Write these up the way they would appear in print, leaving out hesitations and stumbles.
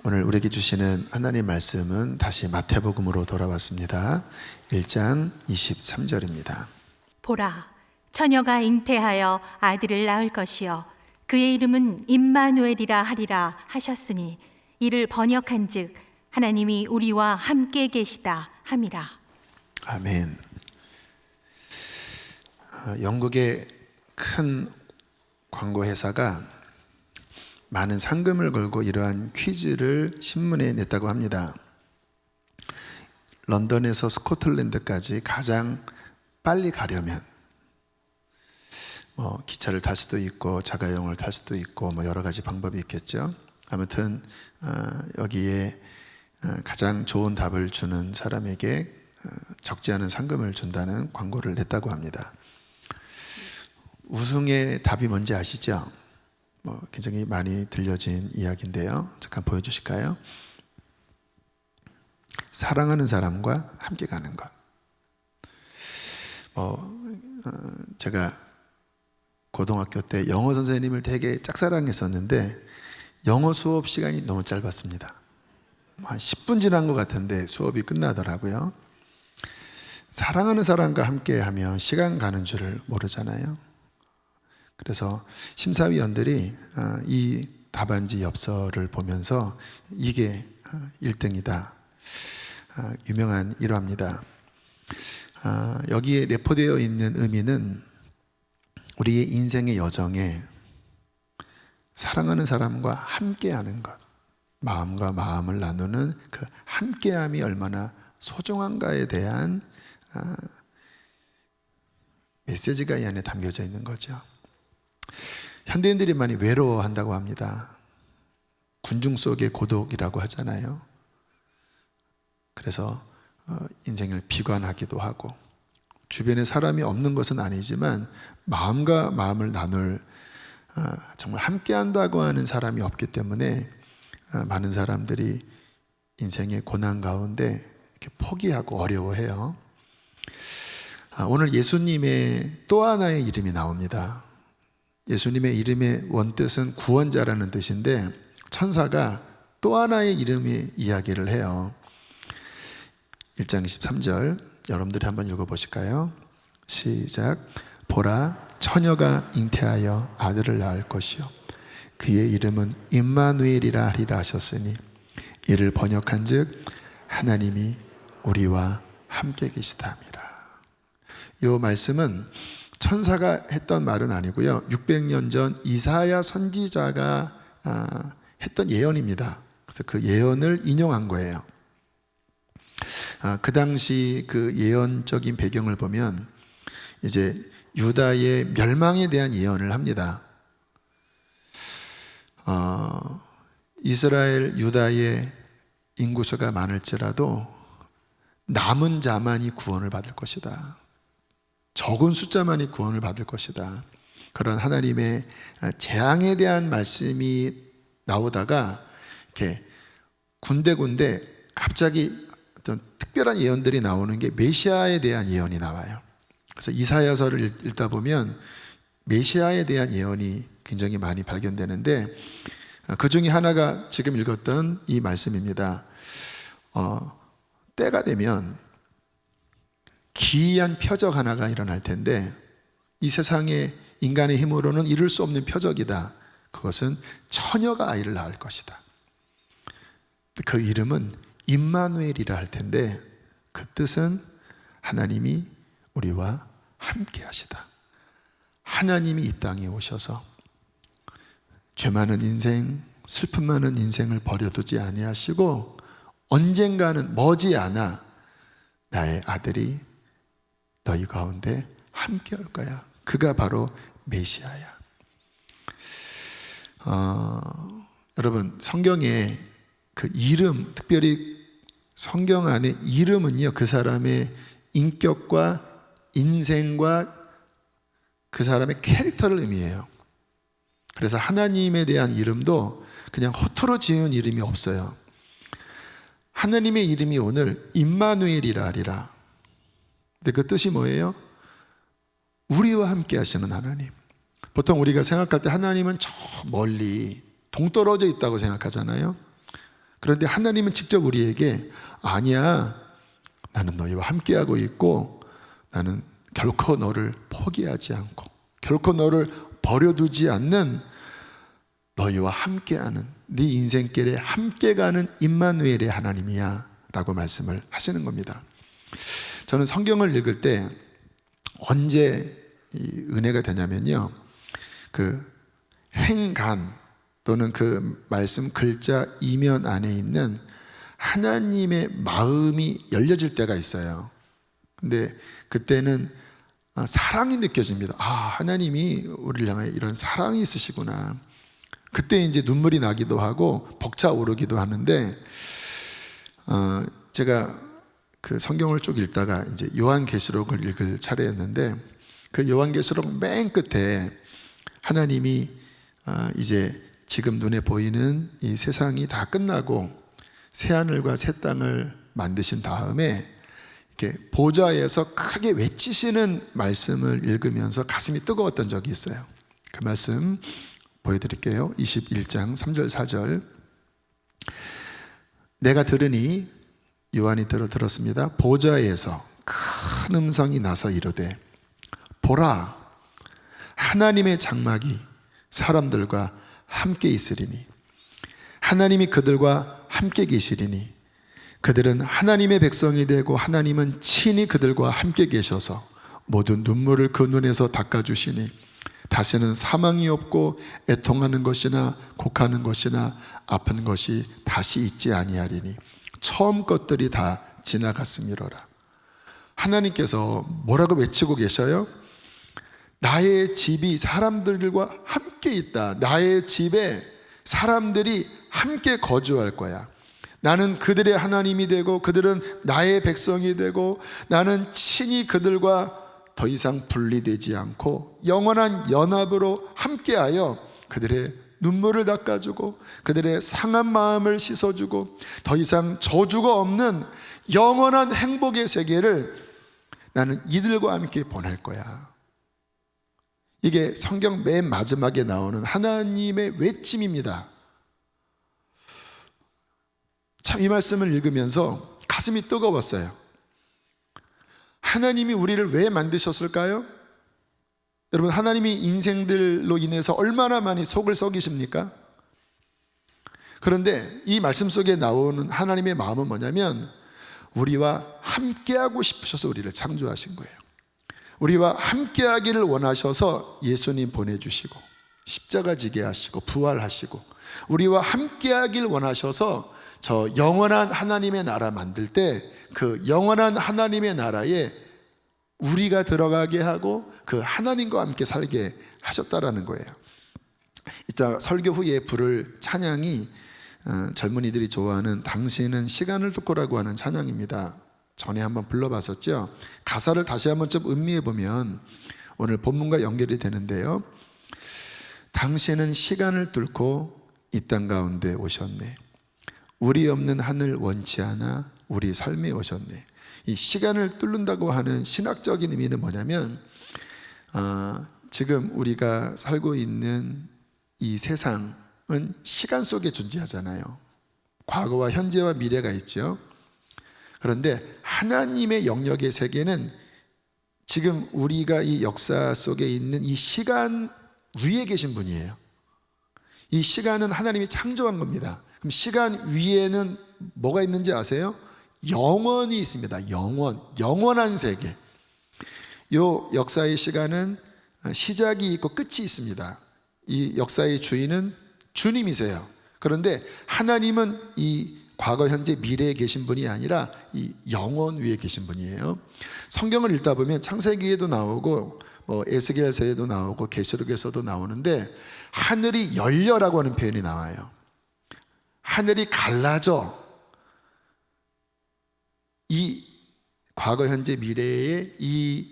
오늘 우리에게 주시는 하나님 말씀은 다시 마태복음으로 돌아왔습니다. 1장 23절입니다. 보라, 처녀가 잉태하여 아들을 낳을 것이요 그의 이름은 임마누엘이라 하리라 하셨으니 이를 번역한즉 하나님이 우리와 함께 계시다 함이라. 아멘. 영국의 큰 광고 회사가 많은 상금을 걸고 이러한 퀴즈를 신문에 냈다고 합니다. 런던에서 스코틀랜드까지 가장 빨리 가려면 기차를 탈 수도 있고 자가용을 탈 수도 있고 여러 가지 방법이 있겠죠. 아무튼 여기에 가장 좋은 답을 주는 사람에게 적지 않은 상금을 준다는 광고를 냈다고 합니다. 우승의 답이 뭔지 아시죠? 굉장히 많이 들려진 이야기인데요. 잠깐 보여주실까요? 사랑하는 사람과 함께 가는 것. 제가 고등학교 때 영어 선생님을 되게 짝사랑했었는데 영어 수업 시간이 너무 짧았습니다. 한 10분 지난 것 같은데 수업이 끝나더라고요. 사랑하는 사람과 함께 하면 시간 가는 줄을 모르잖아요. 그래서 심사위원들이 이 답안지 엽서를 보면서 이게 1등이다. 유명한 일화입니다. 여기에 내포되어 있는 의미는 우리의 인생의 여정에 사랑하는 사람과 함께하는 것, 마음과 마음을 나누는 그 함께함이 얼마나 소중한가에 대한 메시지가 이 안에 담겨져 있는 거죠. 현대인들이 많이 외로워한다고 합니다. 군중 속의 고독이라고 하잖아요. 그래서 인생을 비관하기도 하고 주변에 사람이 없는 것은 아니지만 마음과 마음을 나눌 정말 함께한다고 하는 사람이 없기 때문에 많은 사람들이 인생의 고난 가운데 이렇게 포기하고 어려워해요. 오늘 예수님의 또 하나의 이름이 나옵니다. 예수님의 이름의 원뜻은 구원자라는 뜻인데 천사가 또 하나의 이름의 이야기를 해요. 1장 23절 여러분들이 한번 읽어보실까요? 시작. 보라, 처녀가 잉태하여 아들을 낳을 것이요 그의 이름은 임마누엘이라 하리라 하셨으니 이를 번역한즉 하나님이 우리와 함께 계시다 함이라. 이 말씀은 천사가 했던 말은 아니고요 600년 전 이사야 선지자가 했던 예언입니다. 그래서 그 예언을 인용한 거예요. 그 당시 그 예언적인 배경을 보면 이제 유다의 멸망에 대한 예언을 합니다. 이스라엘 유다의 인구수가 많을지라도 남은 자만이 구원을 받을 것이다. 적은 숫자만이 구원을 받을 것이다. 그런 하나님의 재앙에 대한 말씀이 나오다가 이렇게 군데군데 갑자기 어떤 특별한 예언들이 나오는 게 메시아에 대한 예언이 나와요. 그래서 이사야서를 읽다 보면 메시아에 대한 예언이 굉장히 많이 발견되는데 그 중에 하나가 지금 읽었던 이 말씀입니다. 때가 되면 기이한 표적 하나가 일어날 텐데 이 세상에 인간의 힘으로는 이룰 수 없는 표적이다. 그것은 처녀가 아이를 낳을 것이다. 그 이름은 임마누엘이라 할 텐데 그 뜻은 하나님이 우리와 함께 하시다. 하나님이 이 땅에 오셔서 죄 많은 인생, 슬픔 많은 인생을 버려두지 아니하시고 언젠가는 머지않아 나의 아들이 너희 가운데 함께 올 거야. 그가 바로 메시아야. 여러분 성경에 그 이름, 특별히 성경 안에 이름은요 그 사람의 인격과 인생과 그 사람의 캐릭터를 의미해요. 그래서 하나님에 대한 이름도 그냥 허투루 지은 이름이 없어요. 하나님의 이름이 오늘 임마누엘이라 하리라. 근데 그 뜻이 뭐예요? 우리와 함께 하시는 하나님. 보통 우리가 생각할 때 하나님은 저 멀리 동떨어져 있다고 생각하잖아요. 그런데 하나님은 직접 우리에게 아니야, 나는 너희와 함께하고 있고 나는 결코 너를 포기하지 않고 결코 너를 버려두지 않는 너희와 함께하는 네 인생길에 함께 가는 임마누엘의 하나님이야 라고 말씀을 하시는 겁니다. 저는 성경을 읽을 때 언제 이 은혜가 되냐면요, 그 행간 또는 그 말씀 글자 이면 안에 있는 하나님의 마음이 열려질 때가 있어요. 근데 그때는 사랑이 느껴집니다. 하나님이 우리를 향해 이런 사랑이 있으시구나. 그때 이제 눈물이 나기도 하고 벅차오르기도 하는데, 제가 그 성경을 쭉 읽다가 이제 요한계시록을 읽을 차례였는데, 그 요한계시록 맨 끝에 하나님이 이제 지금 눈에 보이는 이 세상이 다 끝나고 새 하늘과 새 땅을 만드신 다음에 이렇게 보좌에서 크게 외치시는 말씀을 읽으면서 가슴이 뜨거웠던 적이 있어요. 그 말씀 보여드릴게요. 21장 3절 4절. 내가 들으니, 요한이 들었습니다. 보좌에서 큰 음성이 나서 이르되 보라, 하나님의 장막이 사람들과 함께 있으리니 하나님이 그들과 함께 계시리니 그들은 하나님의 백성이 되고 하나님은 친히 그들과 함께 계셔서 모든 눈물을 그 눈에서 닦아주시니 다시는 사망이 없고 애통하는 것이나 곡하는 것이나 아픈 것이 다시 있지 아니하리니 처음 것들이 다 지나갔음이로라. 하나님께서 뭐라고 외치고 계셔요? 나의 집이 사람들과 함께 있다. 나의 집에 사람들이 함께 거주할 거야. 나는 그들의 하나님이 되고 그들은 나의 백성이 되고 나는 친히 그들과 더 이상 분리되지 않고 영원한 연합으로 함께하여 그들의 눈물을 닦아주고 그들의 상한 마음을 씻어주고 더 이상 저주가 없는 영원한 행복의 세계를 나는 이들과 함께 보낼 거야. 이게 성경 맨 마지막에 나오는 하나님의 외침입니다. 참 이 말씀을 읽으면서 가슴이 뜨거웠어요. 하나님이 우리를 왜 만드셨을까요? 여러분, 하나님이 인생들로 인해서 얼마나 많이 속을 썩이십니까? 그런데 이 말씀 속에 나오는 하나님의 마음은 뭐냐면 우리와 함께하고 싶으셔서 우리를 창조하신 거예요. 우리와 함께하기를 원하셔서 예수님 보내주시고 십자가 지게 하시고 부활하시고 우리와 함께하기를 원하셔서 저 영원한 하나님의 나라 만들 때 그 영원한 하나님의 나라에 우리가 들어가게 하고 그 하나님과 함께 살게 하셨다라는 거예요. 이따 설교 후에 부를 찬양이 젊은이들이 좋아하는 당신은 시간을 두고라고 하는 찬양입니다. 전에 한번 불러봤었죠. 가사를 다시 한번 좀 음미해 보면 오늘 본문과 연결이 되는데요. 당신은 시간을 뚫고 이 땅 가운데 오셨네. 우리 없는 하늘 원치 않아 우리 삶에 오셨네. 이 시간을 뚫는다고 하는 신학적인 의미는 뭐냐면 지금 우리가 살고 있는 이 세상은 시간 속에 존재하잖아요. 과거와 현재와 미래가 있죠. 그런데 하나님의 영역의 세계는 지금 우리가 이 역사 속에 있는 이 시간 위에 계신 분이에요. 이 시간은 하나님이 창조한 겁니다. 그럼 시간 위에는 뭐가 있는지 아세요? 영원이 있습니다. 영원한 세계. 이 역사의 시간은 시작이 있고 끝이 있습니다. 이 역사의 주인은 주님이세요. 그런데 하나님은 이 과거, 현재, 미래에 계신 분이 아니라 이 영원 위에 계신 분이에요. 성경을 읽다 보면 창세기에도 나오고 에스겔서에도 나오고 계시록에서도 나오는데 하늘이 열려라고 하는 표현이 나와요. 하늘이 갈라져 이 과거, 현재, 미래의 이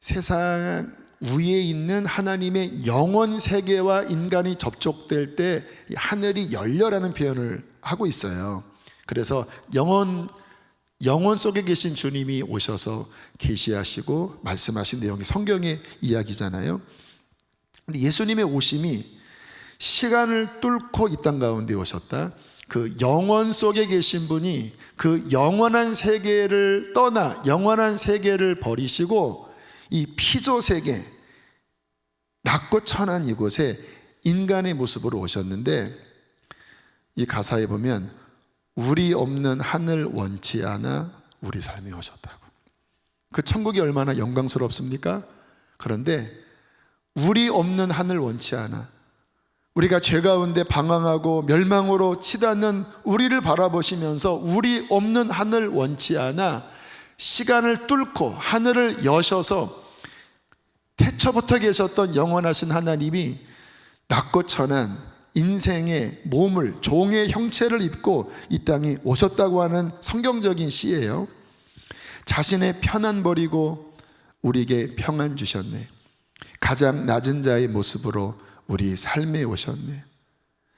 세상 위에 있는 하나님의 영원 세계와 인간이 접촉될 때 하늘이 열려라는 표현을 하고 있어요. 그래서 영원 속에 계신 주님이 오셔서 계시하시고 말씀하신 내용이 성경의 이야기잖아요. 근데 예수님의 오심이 시간을 뚫고 이 땅 가운데 오셨다. 그 영원 속에 계신 분이 그 영원한 세계를 떠나 영원한 세계를 버리시고 이 피조 세계, 낮고 천한 이곳에 인간의 모습으로 오셨는데, 이 가사에 보면 우리 없는 하늘 원치 않아 우리 삶에 오셨다고. 그 천국이 얼마나 영광스럽습니까? 그런데 우리 없는 하늘 원치 않아, 우리가 죄 가운데 방황하고 멸망으로 치닫는 우리를 바라보시면서 우리 없는 하늘 원치 않아 시간을 뚫고 하늘을 여셔서 태초부터 계셨던 영원하신 하나님이 낮고 천한 인생의 몸을, 종의 형체를 입고 이 땅에 오셨다고 하는 성경적인 시예요. 자신의 편안 버리고 우리에게 평안 주셨네. 가장 낮은 자의 모습으로 우리 삶에 오셨네.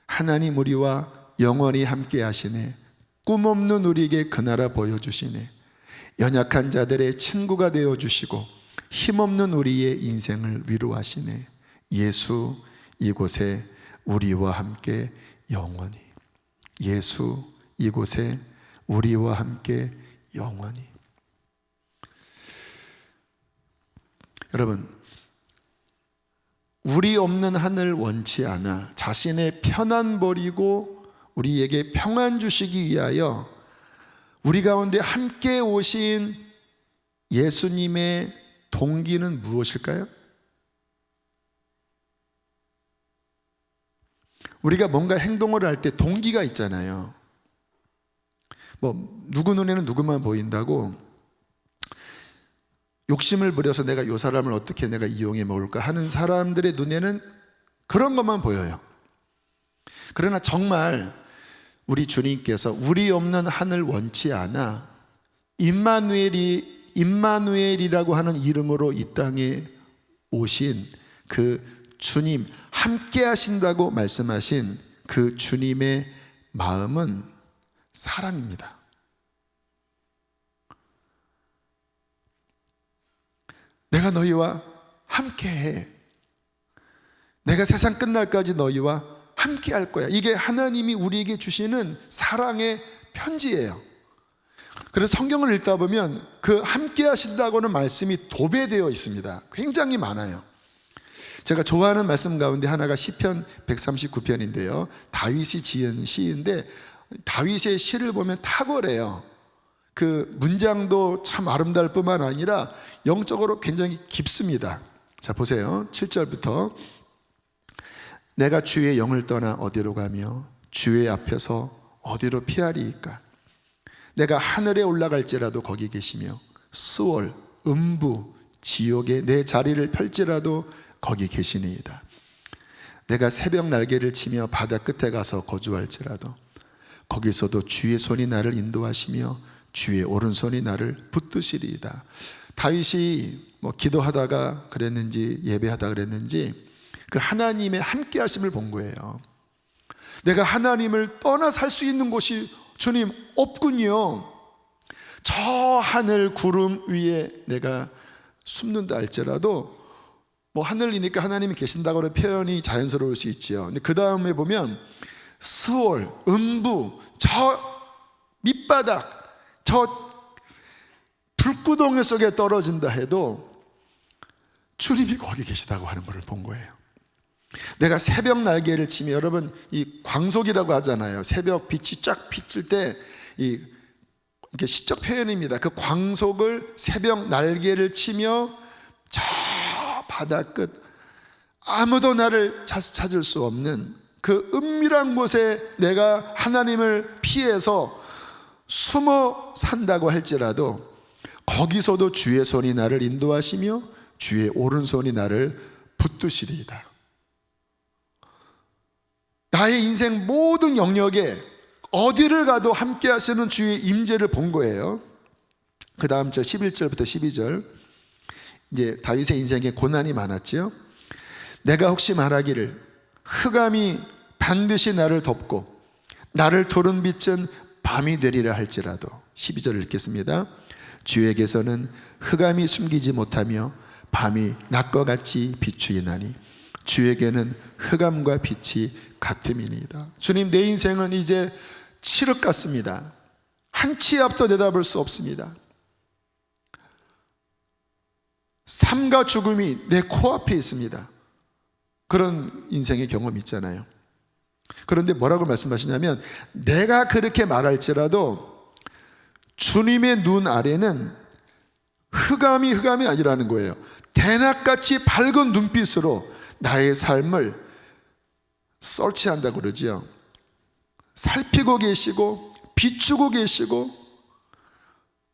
하나님 우리와 영원히 함께 하시네. 꿈 없는 우리에게 그 나라 보여주시네. 연약한 자들의 친구가 되어주시고 힘없는 우리의 인생을 위로하시네. 예수 이곳에 우리와 함께 영원히. 예수 이곳에 우리와 함께 영원히. 여러분, 우리 없는 하늘 원치 않아 자신의 편안 버리고 우리에게 평안 주시기 위하여 우리 가운데 함께 오신 예수님의 동기는 무엇일까요? 우리가 뭔가 행동을 할 때 동기가 있잖아요. 뭐 누구 눈에는 누구만 보인다고 욕심을 부려서 내가 이 사람을 어떻게 내가 이용해 먹을까 하는 사람들의 눈에는 그런 것만 보여요. 그러나 정말 우리 주님께서 우리 없는 하늘 원치 않아 임마누엘이라고 하는 이름으로 이 땅에 오신 그 주님, 함께 하신다고 말씀하신 그 주님의 마음은 사랑입니다. 내가 너희와 함께해. 내가 세상 끝날까지 너희와 함께 할 거야. 이게 하나님이 우리에게 주시는 사랑의 편지예요. 그래서 성경을 읽다 보면 그 함께 하신다고는 말씀이 도배되어 있습니다. 굉장히 많아요. 제가 좋아하는 말씀 가운데 하나가 시편 139편인데요 다윗이 지은 시인데, 다윗의 시를 보면 탁월해요. 그 문장도 참 아름다울 뿐만 아니라 영적으로 굉장히 깊습니다. 자, 보세요. 7절부터 내가 주의 영을 떠나 어디로 가며 주의 앞에서 어디로 피하리이까? 내가 하늘에 올라갈지라도 거기 계시며 스월, 음부, 지옥에 내 자리를 펼지라도 거기 계시니이다. 내가 새벽 날개를 치며 바다 끝에 가서 거주할지라도 거기서도 주의 손이 나를 인도하시며 주의 오른손이 나를 붙드시리이다. 다윗이 뭐 기도하다가 그랬는지 예배하다 그랬는지 그 하나님의 함께 하심을 본 거예요. 내가 하나님을 떠나 살 수 있는 곳이 주님 없군요. 저 하늘 구름 위에 내가 숨는다 할지라도, 뭐 하늘이니까 하나님이 계신다고 하는 표현이 자연스러울 수 있지요. 근데 그 다음에 보면 스월, 음부, 저 밑바닥, 저 불구덩이 속에 떨어진다 해도 주님이 거기 계시다고 하는 것을 본 거예요. 내가 새벽 날개를 치며, 여러분 이 광속이라고 하잖아요. 새벽 빛이 쫙 비칠 때 이게 시적 표현입니다. 그 광속을 새벽 날개를 치며 저 바다 끝, 아무도 나를 찾을 수 없는 그 은밀한 곳에 내가 하나님을 피해서 숨어 산다고 할지라도 거기서도 주의 손이 나를 인도하시며 주의 오른손이 나를 붙드시리이다. 나의 인생 모든 영역에 어디를 가도 함께 하시는 주의 임재를 본 거예요. 그 다음 절 11절부터 12절, 이제 다윗의 인생에 고난이 많았죠. 내가 혹시 말하기를 흑암이 반드시 나를 덮고 나를 두른 빛은 밤이 되리라 할지라도, 12절을 읽겠습니다. 주에게서는 흑암이 숨기지 못하며 밤이 낮과 같이 비추이나니 주에게는 흑암과 빛이 같음이니이다. 주님, 내 인생은 이제 칠흑 같습니다. 한치 앞도 내다볼 수 없습니다. 삶과 죽음이 내 코앞에 있습니다. 그런 인생의 경험이 있잖아요. 그런데 뭐라고 말씀하시냐면, 내가 그렇게 말할지라도 주님의 눈 아래는 흑암이 아니라는 거예요. 대낮같이 밝은 눈빛으로 나의 삶을 설치한다고 그러죠. 살피고 계시고 비추고 계시고,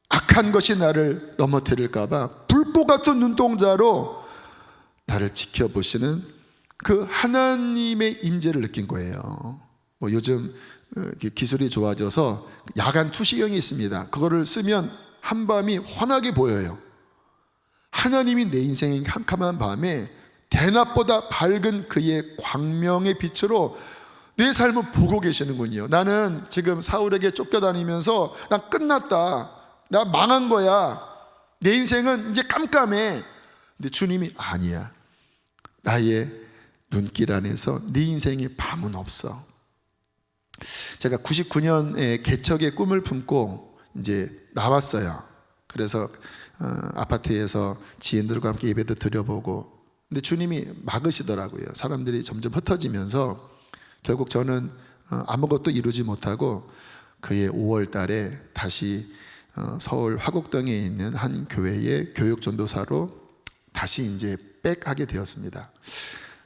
악한 것이 나를 넘어뜨릴까 봐 불꽃 같은 눈동자로 나를 지켜보시는 그 하나님의 임재를 느낀 거예요. 요즘 기술이 좋아져서 야간 투시경이 있습니다. 그거를 쓰면 한밤이 환하게 보여요. 하나님이 내 인생의 캄캄한 밤에 대낮보다 밝은 그의 광명의 빛으로 내 삶을 보고 계시는군요. 나는 지금 사울에게 쫓겨다니면서 난 끝났다, 나 망한 거야, 내 인생은 이제 깜깜해. 근데 주님이 아니야, 나의 눈길 안에서 네 인생에 밤은 없어. 제가 99년에 개척의 꿈을 품고 이제 나왔어요. 그래서 아파트에서 지인들과 함께 예배도 드려보고, 근데 주님이 막으시더라고요. 사람들이 점점 흩어지면서 결국 저는 아무것도 이루지 못하고 그해 5월 달에 다시 서울 화곡동에 있는 한 교회의 교육 전도사로 다시 이제 백하게 되었습니다.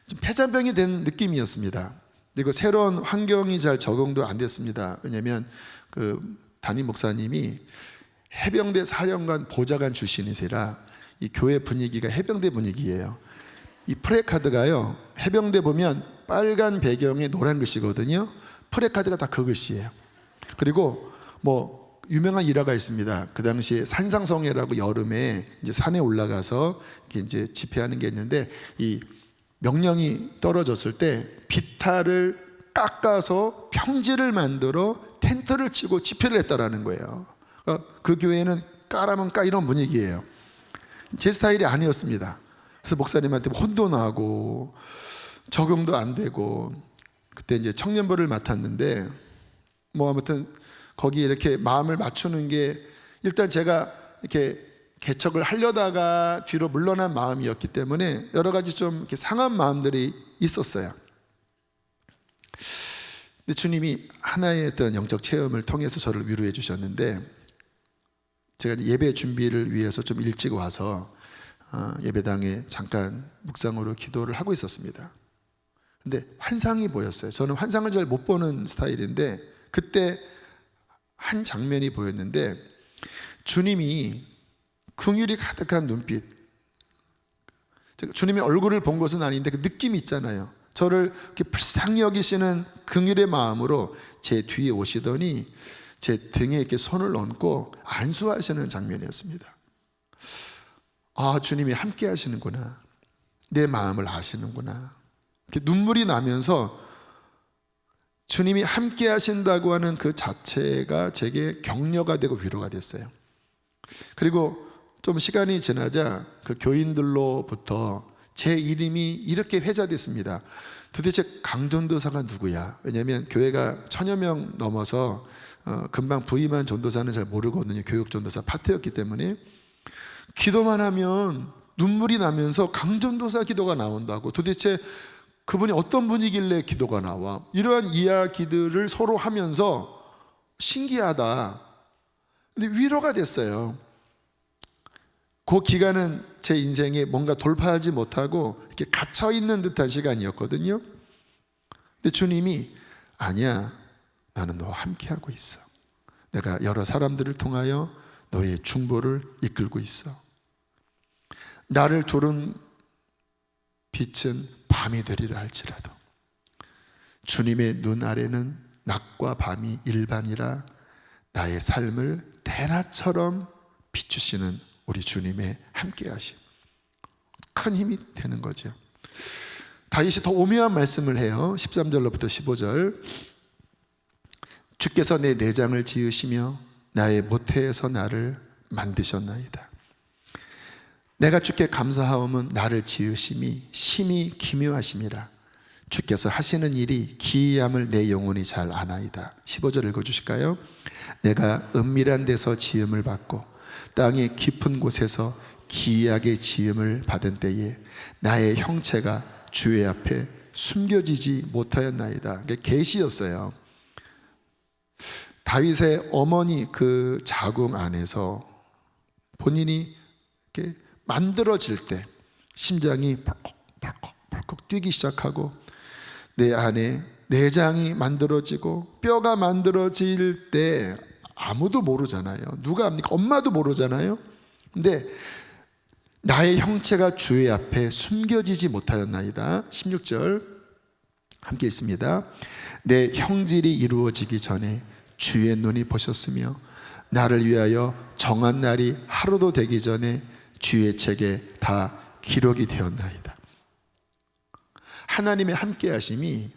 좀 폐잔병이 된 느낌이었습니다. 그리고 새로운 환경이 잘 적응도 안 됐습니다. 왜냐하면 그 담임 목사님이 해병대 사령관 보좌관 출신이시라 이 교회 분위기가 해병대 분위기예요. 이 프레카드가요, 해병대 보면 빨간 배경에 노란 글씨거든요. 프레카드가 다 그 글씨예요. 그리고 뭐 유명한 일화가 있습니다. 그 당시에 산상성회라고 여름에 이제 산에 올라가서 이렇게 이제 집회하는 게 있는데, 이 명령이 떨어졌을 때 비탈을 깎아서 평지를 만들어 텐트를 치고 집회를 했다라는 거예요. 그 교회는 까라면 까 이런 분위기예요. 제 스타일이 아니었습니다. 그래서 목사님한테 혼도 나고 적응도 안 되고, 그때 이제 청년부를 맡았는데 뭐 아무튼 거기 이렇게 마음을 맞추는 게, 일단 제가 이렇게 개척을 하려다가 뒤로 물러난 마음이었기 때문에 여러 가지 좀 이렇게 상한 마음들이 있었어요. 근데 주님이 하나의 어떤 영적 체험을 통해서 저를 위로해 주셨는데, 제가 예배 준비를 위해서 좀 일찍 와서 예배당에 잠깐 묵상으로 기도를 하고 있었습니다. 근데 환상이 보였어요. 저는 환상을 잘 못 보는 스타일인데 그때 한 장면이 보였는데, 주님이 긍휼이 가득한 눈빛, 주님의 얼굴을 본 것은 아닌데 그 느낌이 있잖아요. 저를 이렇게 불쌍히 여기시는 긍휼의 마음으로 제 뒤에 오시더니 제 등에 이렇게 손을 얹고 안수하시는 장면이었습니다. 아, 주님이 함께 하시는구나, 내 마음을 아시는구나. 이렇게 눈물이 나면서 주님이 함께 하신다고 하는 그 자체가 제게 격려가 되고 위로가 됐어요. 그리고 좀 시간이 지나자 그 교인들로부터 제 이름이 이렇게 회자됐습니다. 도대체 강전도사가 누구야? 왜냐하면 교회가 1000여 명 넘어서 금방 부임한 전도사는 잘 모르거든요. 교육전도사 파트였기 때문에. 기도만 하면 눈물이 나면서 강전도사 기도가 나온다고, 도대체 그분이 어떤 분이길래 기도가 나와? 이러한 이야기들을 서로 하면서 신기하다. 근데 위로가 됐어요. 그 기간은 제 인생에 뭔가 돌파하지 못하고 이렇게 갇혀있는 듯한 시간이었거든요. 근데 주님이 아니야, 나는 너와 함께하고 있어. 내가 여러 사람들을 통하여 너의 중보를 이끌고 있어. 나를 두른 빛은 밤이 되리라 할지라도 주님의 눈 아래는 낮과 밤이 일반이라 나의 삶을 대낮처럼 비추시는 우리 주님의 함께하심, 큰 힘이 되는 거죠. 다윗이 더 오묘한 말씀을 해요. 13절로부터 15절. 주께서 내 내장을 지으시며 나의 모태에서 나를 만드셨나이다. 내가 주께 감사하오면 나를 지으심이 심히 기묘하심이라. 주께서 하시는 일이 기이함을 내 영혼이 잘 아나이다. 15절 읽어주실까요? 내가 은밀한 데서 지음을 받고 땅의 깊은 곳에서 기이하게 지음을 받은 때에 나의 형체가 주의 앞에 숨겨지지 못하였나이다. 이게 계시였어요. 다윗의 어머니 그 자궁 안에서 본인이 이렇게 만들어질 때 심장이 벌컥 뛰기 시작하고 내 안에 내장이 만들어지고 뼈가 만들어질 때 아무도 모르잖아요. 누가 합니까? 엄마도 모르잖아요. 근데 나의 형체가 주의 앞에 숨겨지지 못하였나이다. 16절 함께 있습니다. 내 형질이 이루어지기 전에 주의 눈이 보셨으며 나를 위하여 정한 날이 하루도 되기 전에 주의 책에 다 기록이 되었나이다. 하나님의 함께 하심이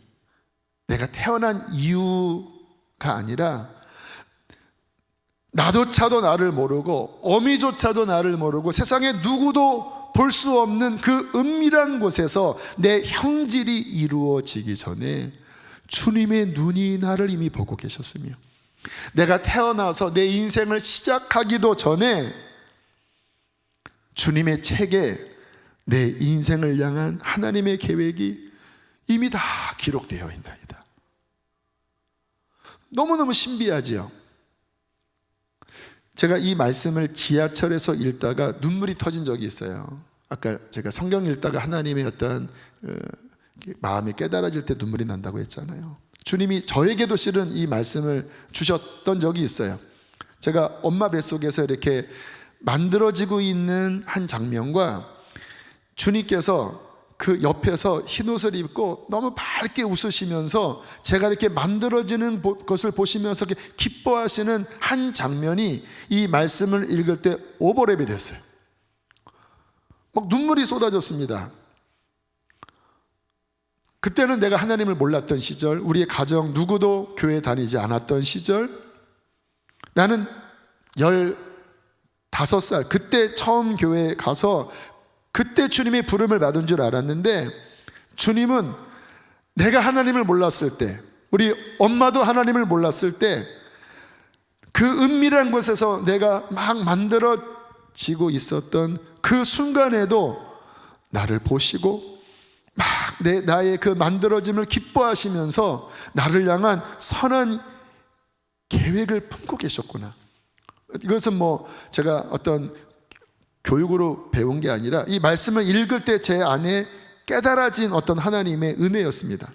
내가 태어난 이유가 아니라 나조차도 나를 모르고 어미조차도 나를 모르고 세상에 누구도 볼 수 없는 그 은밀한 곳에서 내 형질이 이루어지기 전에 주님의 눈이 나를 이미 보고 계셨으며 내가 태어나서 내 인생을 시작하기도 전에 주님의 책에 내 인생을 향한 하나님의 계획이 이미 다 기록되어 있나이다. 너무너무 신비하지요. 제가 이 말씀을 지하철에서 읽다가 눈물이 터진 적이 있어요. 아까 제가 성경 읽다가 하나님의 어떤 마음이 깨달아질 때 눈물이 난다고 했잖아요. 주님이 저에게도 실은 이 말씀을 주셨던 적이 있어요. 제가 엄마 뱃속에서 이렇게 만들어지고 있는 한 장면과 주님께서 그 옆에서 흰옷을 입고 너무 밝게 웃으시면서 제가 이렇게 만들어지는 것을 보시면서 이렇게 기뻐하시는 한 장면이 이 말씀을 읽을 때 오버랩이 됐어요. 막 눈물이 쏟아졌습니다. 그때는 내가 하나님을 몰랐던 시절, 우리의 가정 누구도 교회 다니지 않았던 시절, 나는 15살 그때 처음 교회에 가서 그때 주님의 부름을 받은 줄 알았는데, 주님은 내가 하나님을 몰랐을 때, 우리 엄마도 하나님을 몰랐을 때 그 은밀한 곳에서 내가 막 만들어지고 있었던 그 순간에도 나를 보시고 막 나의 그 만들어짐을 기뻐하시면서 나를 향한 선한 계획을 품고 계셨구나. 이것은 뭐 제가 어떤 교육으로 배운 게 아니라 이 말씀을 읽을 때 제 안에 깨달아진 어떤 하나님의 은혜였습니다.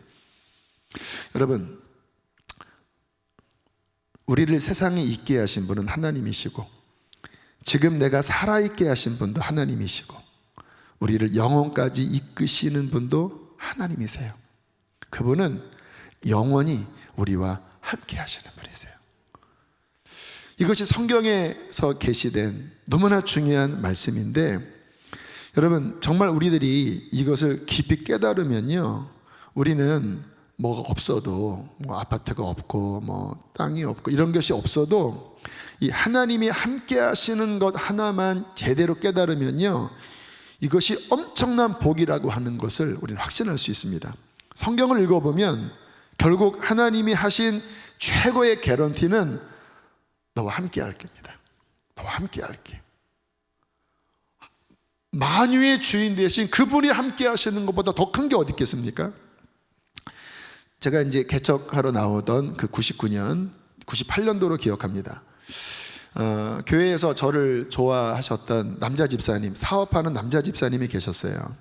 여러분, 우리를 세상에 있게 하신 분은 하나님이시고 지금 내가 살아있게 하신 분도 하나님이시고 우리를 영원까지 이끄시는 분도 하나님이세요. 그분은 영원히 우리와 함께 하시는 분이세요. 이것이 성경에서 게시된 너무나 중요한 말씀인데, 여러분 정말 우리들이 이것을 깊이 깨달으면요, 우리는 뭐가 없어도, 뭐 아파트가 없고 뭐 땅이 없고 이런 것이 없어도 이 하나님이 함께 하시는 것 하나만 제대로 깨달으면요, 이것이 엄청난 복이라고 하는 것을 우리는 확신할 수 있습니다. 성경을 읽어보면 결국 하나님이 하신 최고의 개런티는 너와 함께 할 겁니다. 너와 함께 할게. 만유의 주인 되신 그분이 함께 하시는 것보다 더 큰 게 어디 있겠습니까? 제가 이제 개척하러 나오던 그 99년, 98년도로 기억합니다. 교회에서 저를 좋아하셨던 남자 집사님, 사업하는 남자 집사님이 계셨어요.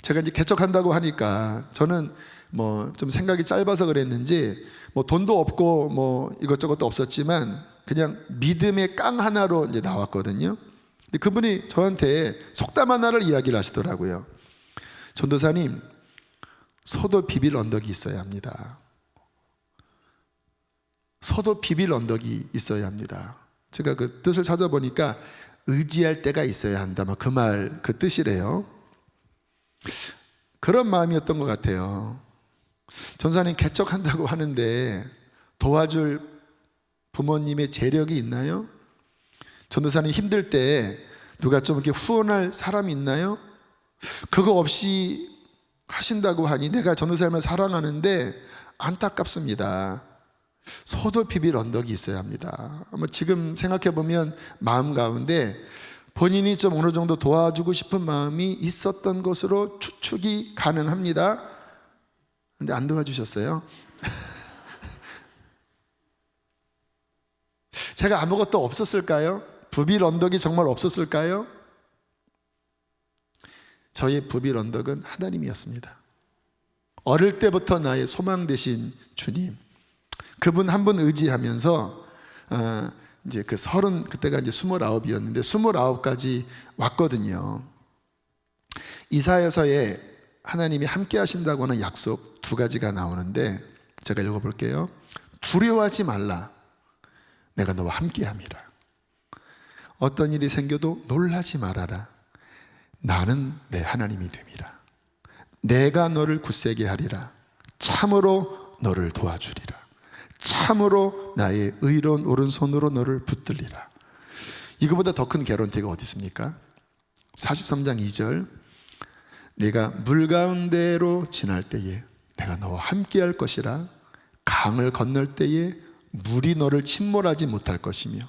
제가 이제 개척한다고 하니까 저는 뭐 좀 생각이 짧아서 그랬는지 뭐 돈도 없고 뭐 이것저것도 없었지만 그냥 믿음의 깡 하나로 이제 나왔거든요. 근데 그분이 저한테 속담 하나를 이야기를 하시더라고요. 전도사님, 소도 비빌 언덕이 있어야 합니다. 소도 비빌 언덕이 있어야 합니다. 제가 그 뜻을 찾아보니까 의지할 때가 있어야 한다, 그 말, 그 뜻이래요. 그런 마음이었던 것 같아요. 전사님 개척한다고 하는데 도와줄 부모님의 재력이 있나요? 전도사님 힘들 때 누가 좀 이렇게 후원할 사람이 있나요? 그거 없이 하신다고 하니 내가 전도사님을 사랑하는데 안타깝습니다. 소도 비빌 언덕이 있어야 합니다. 지금 생각해 보면 마음 가운데 본인이 좀 어느 정도 도와주고 싶은 마음이 있었던 것으로 추측이 가능합니다. 근데 안 도와주셨어요. 제가 아무것도 없었을까요? 부빌 언덕이 정말 없었을까요? 저의 부빌 언덕은 하나님이었습니다. 어릴 때부터 나의 소망 되신 주님, 그분 한 분 의지하면서 이제 그때가 이제 29이었는데 29까지 왔거든요. 이사야서에 하나님이 함께 하신다고 하는 약속 두 가지가 나오는데 제가 읽어볼게요. 두려워하지 말라. 내가 너와 함께 함이라. 어떤 일이 생겨도 놀라지 말아라. 나는 내 하나님이 됨이라. 내가 너를 굳세게 하리라. 참으로 너를 도와주리라. 참으로 나의 의로운 오른손으로 너를 붙들리라. 이거보다 더 큰 개런티가 어디 있습니까? 43장 2절, 네가 물 가운데로 지날 때에 내가 너와 함께 할 것이라. 강을 건널 때에 물이 너를 침몰하지 못할 것이며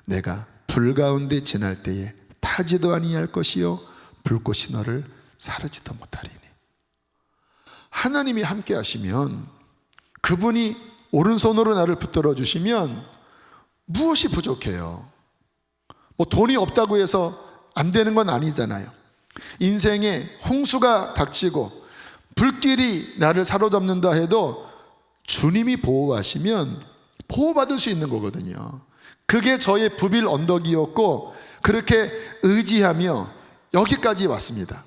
내가 불 가운데 지날 때에 타지도 아니할 것이요 불꽃이 너를 사르지도 못하리니. 하나님이 함께 하시면, 그분이 오른손으로 나를 붙들어 주시면 무엇이 부족해요? 돈이 없다고 해서 안 되는 건 아니잖아요. 인생에 홍수가 닥치고 불길이 나를 사로잡는다 해도 주님이 보호하시면 보호받을 수 있는 거거든요. 그게 저의 부빌 언덕이었고 그렇게 의지하며 여기까지 왔습니다.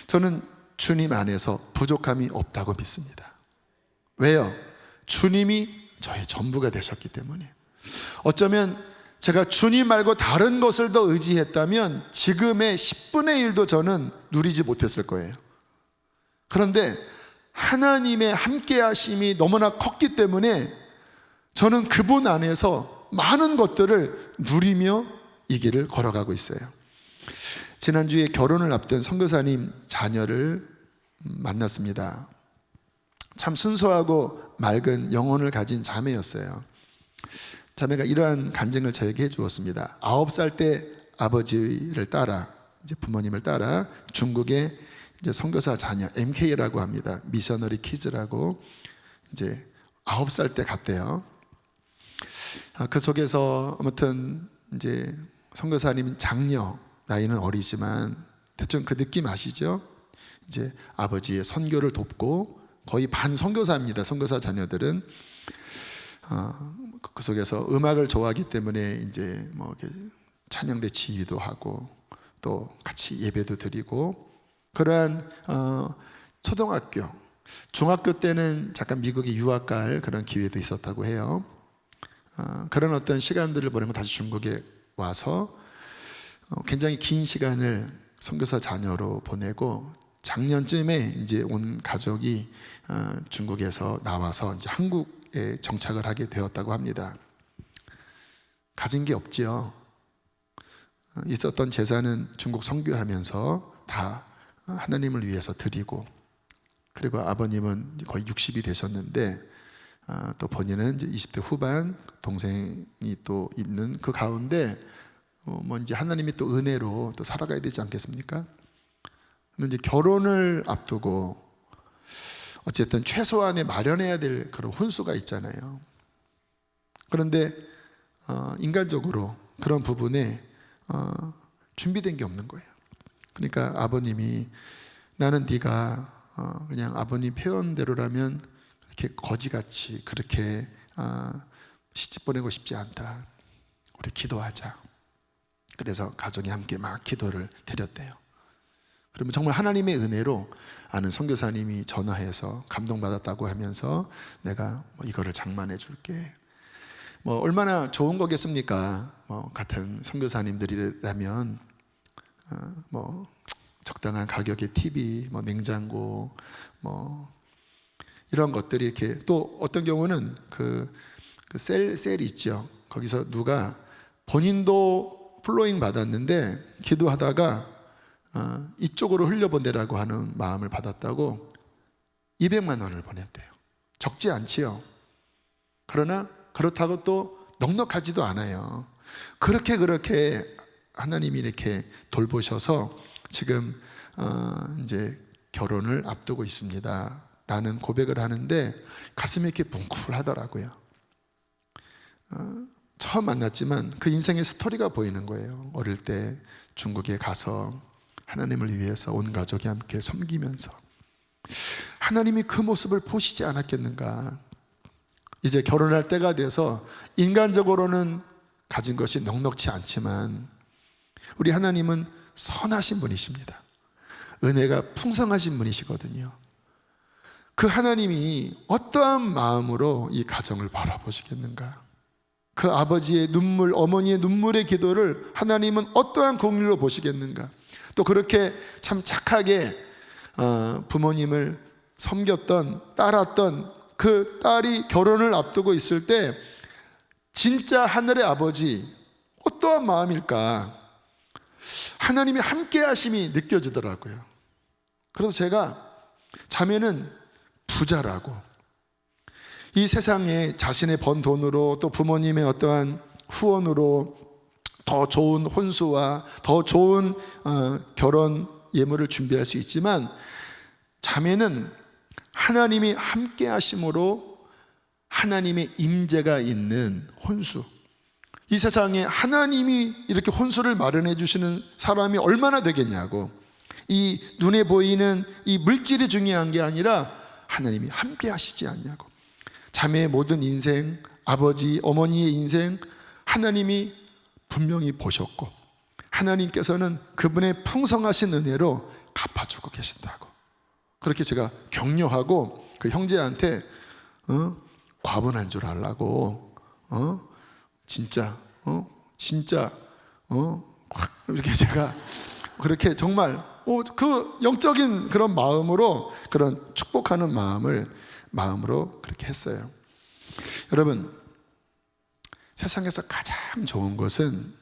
저는 주님 안에서 부족함이 없다고 믿습니다. 왜요? 주님이 저의 전부가 되셨기 때문에. 어쩌면 제가 주님 말고 다른 것을 더 의지했다면 지금의 10분의 1도 저는 누리지 못했을 거예요. 그런데 하나님의 함께 하심이 너무나 컸기 때문에 저는 그분 안에서 많은 것들을 누리며 이 길을 걸어가고 있어요. 지난주에 결혼을 앞둔 선교사님 자녀를 만났습니다. 참 순수하고 맑은 영혼을 가진 자매였어요. 자매가 이러한 간증을 저에게 해주었습니다. 9살 때 아버지를 따라, 이제 부모님을 따라 중국의 이제 선교사 자녀 MK라고 합니다. 미셔너리 키즈라고 이제 9살 때 갔대요. 그 속에서 아무튼 이제 선교사님 장녀, 나이는 어리지만 대충 그 느낌 아시죠? 이제 아버지의 선교를 돕고 거의 반 선교사입니다. 선교사 자녀들은 그 속에서 음악을 좋아하기 때문에 이제 뭐 찬양대 지휘도 하고 또 같이 예배도 드리고 그러한 초등학교, 중학교 때는 잠깐 미국에 유학 갈 그런 기회도 있었다고 해요. 그런 어떤 시간들을 보내고 다시 중국에 와서 굉장히 긴 시간을 선교사 자녀로 보내고 작년쯤에 이제 온 가족이 중국에서 나와서 이제 한국에 정착을 하게 되었다고 합니다. 가진 게 없지요. 있었던 재산은 중국 선교하면서 다 하나님을 위해서 드리고, 그리고 아버님은 거의 60이 되셨는데 또 본인은 이제 20대 후반, 동생이 또 있는 그 가운데 뭐 이제 하나님이 또 은혜로 또 살아가야 되지 않겠습니까? 근데 이제 결혼을 앞두고 어쨌든 최소한의 마련해야 될 그런 혼수가 있잖아요. 그런데 인간적으로 그런 부분에 준비된 게 없는 거예요. 그러니까 아버님이 나는 네가 그냥 아버님 표현대로라면 이렇게 거지같이 그렇게 시집 보내고 싶지 않다. 우리 기도하자. 그래서 가족이 함께 막 기도를 드렸대요. 그러면 정말 하나님의 은혜로 아는 선교사님이 전화해서 감동받았다고 하면서 내가 이거를 장만해 줄게. 뭐 얼마나 좋은 거겠습니까? 뭐 같은 선교사님들이라면 뭐 적당한 가격의 TV, 뭐 냉장고, 뭐 이런 것들이 이렇게, 또 어떤 경우는 그 셀 있죠. 거기서 누가 본인도 플로잉 받았는데 기도하다가 이쪽으로 흘려보내라고 하는 마음을 받았다고 200만 원을 보냈대요. 적지 않지요. 그러나 그렇다고 또 넉넉하지도 않아요. 그렇게 하나님이 이렇게 돌보셔서 지금 이제 결혼을 앞두고 있습니다 라는 고백을 하는데 가슴이 이렇게 뭉클하더라고요. 처음 만났지만 그 인생의 스토리가 보이는 거예요. 어릴 때 중국에 가서 하나님을 위해서 온 가족이 함께 섬기면서 하나님이 그 모습을 보시지 않았겠는가. 이제 결혼할 때가 돼서 인간적으로는 가진 것이 넉넉치 않지만 우리 하나님은 선하신 분이십니다. 은혜가 풍성하신 분이시거든요. 그 하나님이 어떠한 마음으로 이 가정을 바라보시겠는가. 그 아버지의 눈물, 어머니의 눈물의 기도를 하나님은 어떠한 공의로 보시겠는가. 또 그렇게 참 착하게 부모님을 섬겼던, 따랐던 그 딸이 결혼을 앞두고 있을 때 진짜 하늘의 아버지 어떠한 마음일까. 하나님의 함께 하심이 느껴지더라고요. 그래서 제가 자매는 부자라고, 이 세상에 자신의 번 돈으로 또 부모님의 어떠한 후원으로 더 좋은 혼수와 더 좋은 결혼 예물을 준비할 수 있지만 자매는 하나님이 함께 하심으로 하나님의 임재가 있는 혼수, 이 세상에 하나님이 이렇게 혼수를 마련해 주시는 사람이 얼마나 되겠냐고. 이 눈에 보이는 이 물질이 중요한 게 아니라 하나님이 함께 하시지 않냐고. 자매의 모든 인생, 아버지, 어머니의 인생 하나님이 분명히 보셨고 하나님께서는 그분의 풍성하신 은혜로 갚아주고 계신다고. 그렇게 제가 격려하고 그 형제한테 과분한 줄 알라고 진짜 이렇게 제가 그렇게 정말 그 영적인 그런 마음으로, 그런 축복하는 마음으로 그렇게 했어요. 여러분, 세상에서 가장 좋은 것은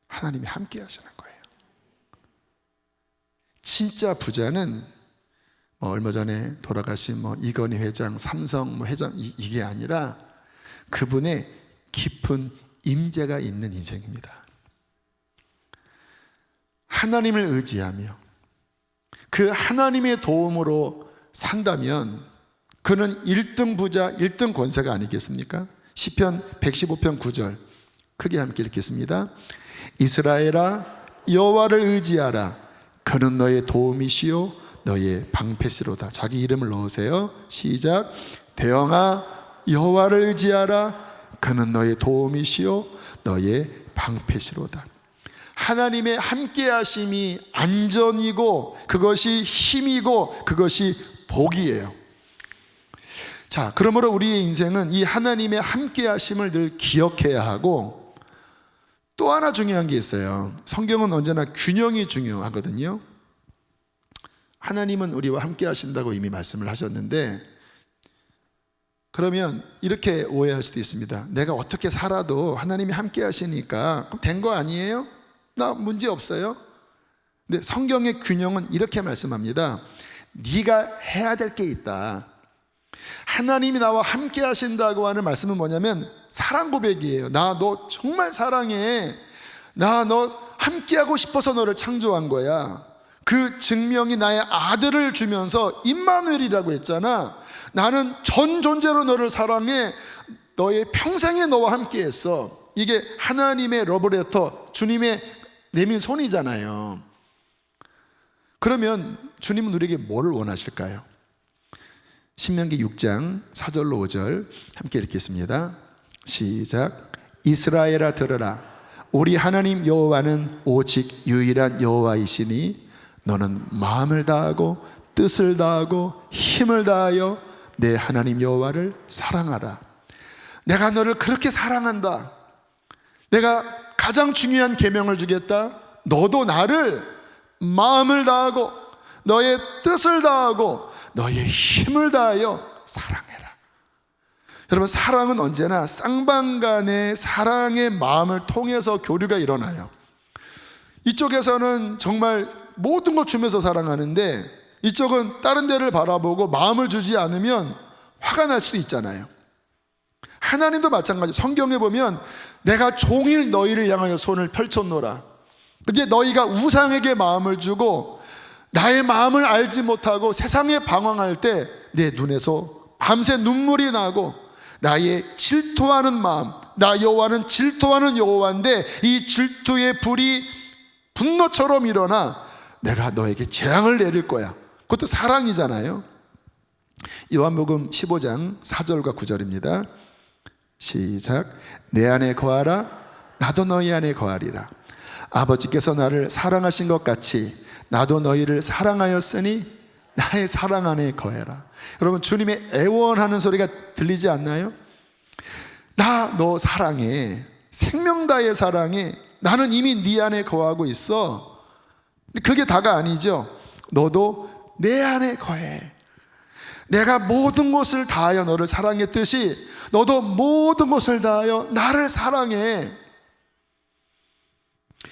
하나님이 함께 하시는 거예요. 진짜 부자는 얼마 전에 돌아가신 이건희 회장, 삼성 회장 이게 아니라 그분의 깊은 임재가 있는 인생입니다. 하나님을 의지하며 그 하나님의 도움으로 산다면 그는 1등 부자, 1등 권세가 아니겠습니까? 시편 115편 9절 크게 함께 읽겠습니다. 이스라엘아 여호와를 의지하라. 그는 너의 도움이시요 너의 방패시로다. 자기 이름을 넣으세요. 시작. 대영아 여호와를 의지하라. 그는 너의 도움이시요 너의 방패시로다. 하나님의 함께 하심이 안전이고 그것이 힘이고 그것이 복이에요. 자, 그러므로 우리의 인생은 이 하나님의 함께 하심을 늘 기억해야 하고, 또 하나 중요한 게 있어요. 성경은 언제나 균형이 중요하거든요. 하나님은 우리와 함께 하신다고 이미 말씀을 하셨는데, 그러면 이렇게 오해할 수도 있습니다. 내가 어떻게 살아도 하나님이 함께 하시니까 된 거 아니에요? 나 문제 없어요? 근데 성경의 균형은 이렇게 말씀합니다. 네가 해야 될 게 있다. 하나님이 나와 함께 하신다고 하는 말씀은 뭐냐면 사랑 고백이에요. 나 너 정말 사랑해. 나 너 함께하고 싶어서 너를 창조한 거야. 그 증명이 나의 아들을 주면서 임마누엘이라고 했잖아. 나는 전 존재로 너를 사랑해. 너의 평생에 너와 함께 했어. 이게 하나님의 러브레터, 주님의 내민 손이잖아요. 그러면 주님은 우리에게 뭐를 원하실까요? 신명기 6장 4절로 5절 함께 읽겠습니다. 시작. 이스라엘아 들으라. 우리 하나님 여호와는 오직 유일한 여호와이시니 너는 마음을 다하고 뜻을 다하고 힘을 다하여 내 하나님 여호와를 사랑하라. 내가 너를 그렇게 사랑한다. 내가 가장 중요한 계명을 주겠다. 너도 나를 마음을 다하고 너의 뜻을 다하고 너의 힘을 다하여 사랑해라. 여러분, 사랑은 언제나 쌍방간의 사랑의 마음을 통해서 교류가 일어나요. 이쪽에서는 정말 모든 것 주면서 사랑하는데 이쪽은 다른 데를 바라보고 마음을 주지 않으면 화가 날 수도 있잖아요. 하나님도 마찬가지. 성경에 보면 내가 종일 너희를 향하여 손을 펼쳤노라. 근데 너희가 우상에게 마음을 주고 나의 마음을 알지 못하고 세상에 방황할 때 내 눈에서 밤새 눈물이 나고 나의 질투하는 마음, 나 여호와는 질투하는 여호와인데 이 질투의 불이 분노처럼 일어나 내가 너에게 재앙을 내릴 거야. 그것도 사랑이잖아요. 요한복음 15장 4절과 9절입니다. 시작. 내 안에 거하라 나도 너희 안에 거하리라. 아버지께서 나를 사랑하신 것 같이 나도 너희를 사랑하였으니 나의 사랑 안에 거해라. 여러분, 주님의 애원하는 소리가 들리지 않나요? 나 너 사랑해. 생명 다해 사랑해. 나는 이미 네 안에 거하고 있어. 그게 다가 아니죠. 너도 내 안에 거해. 내가 모든 것을 다하여 너를 사랑했듯이 너도 모든 것을 다하여 나를 사랑해.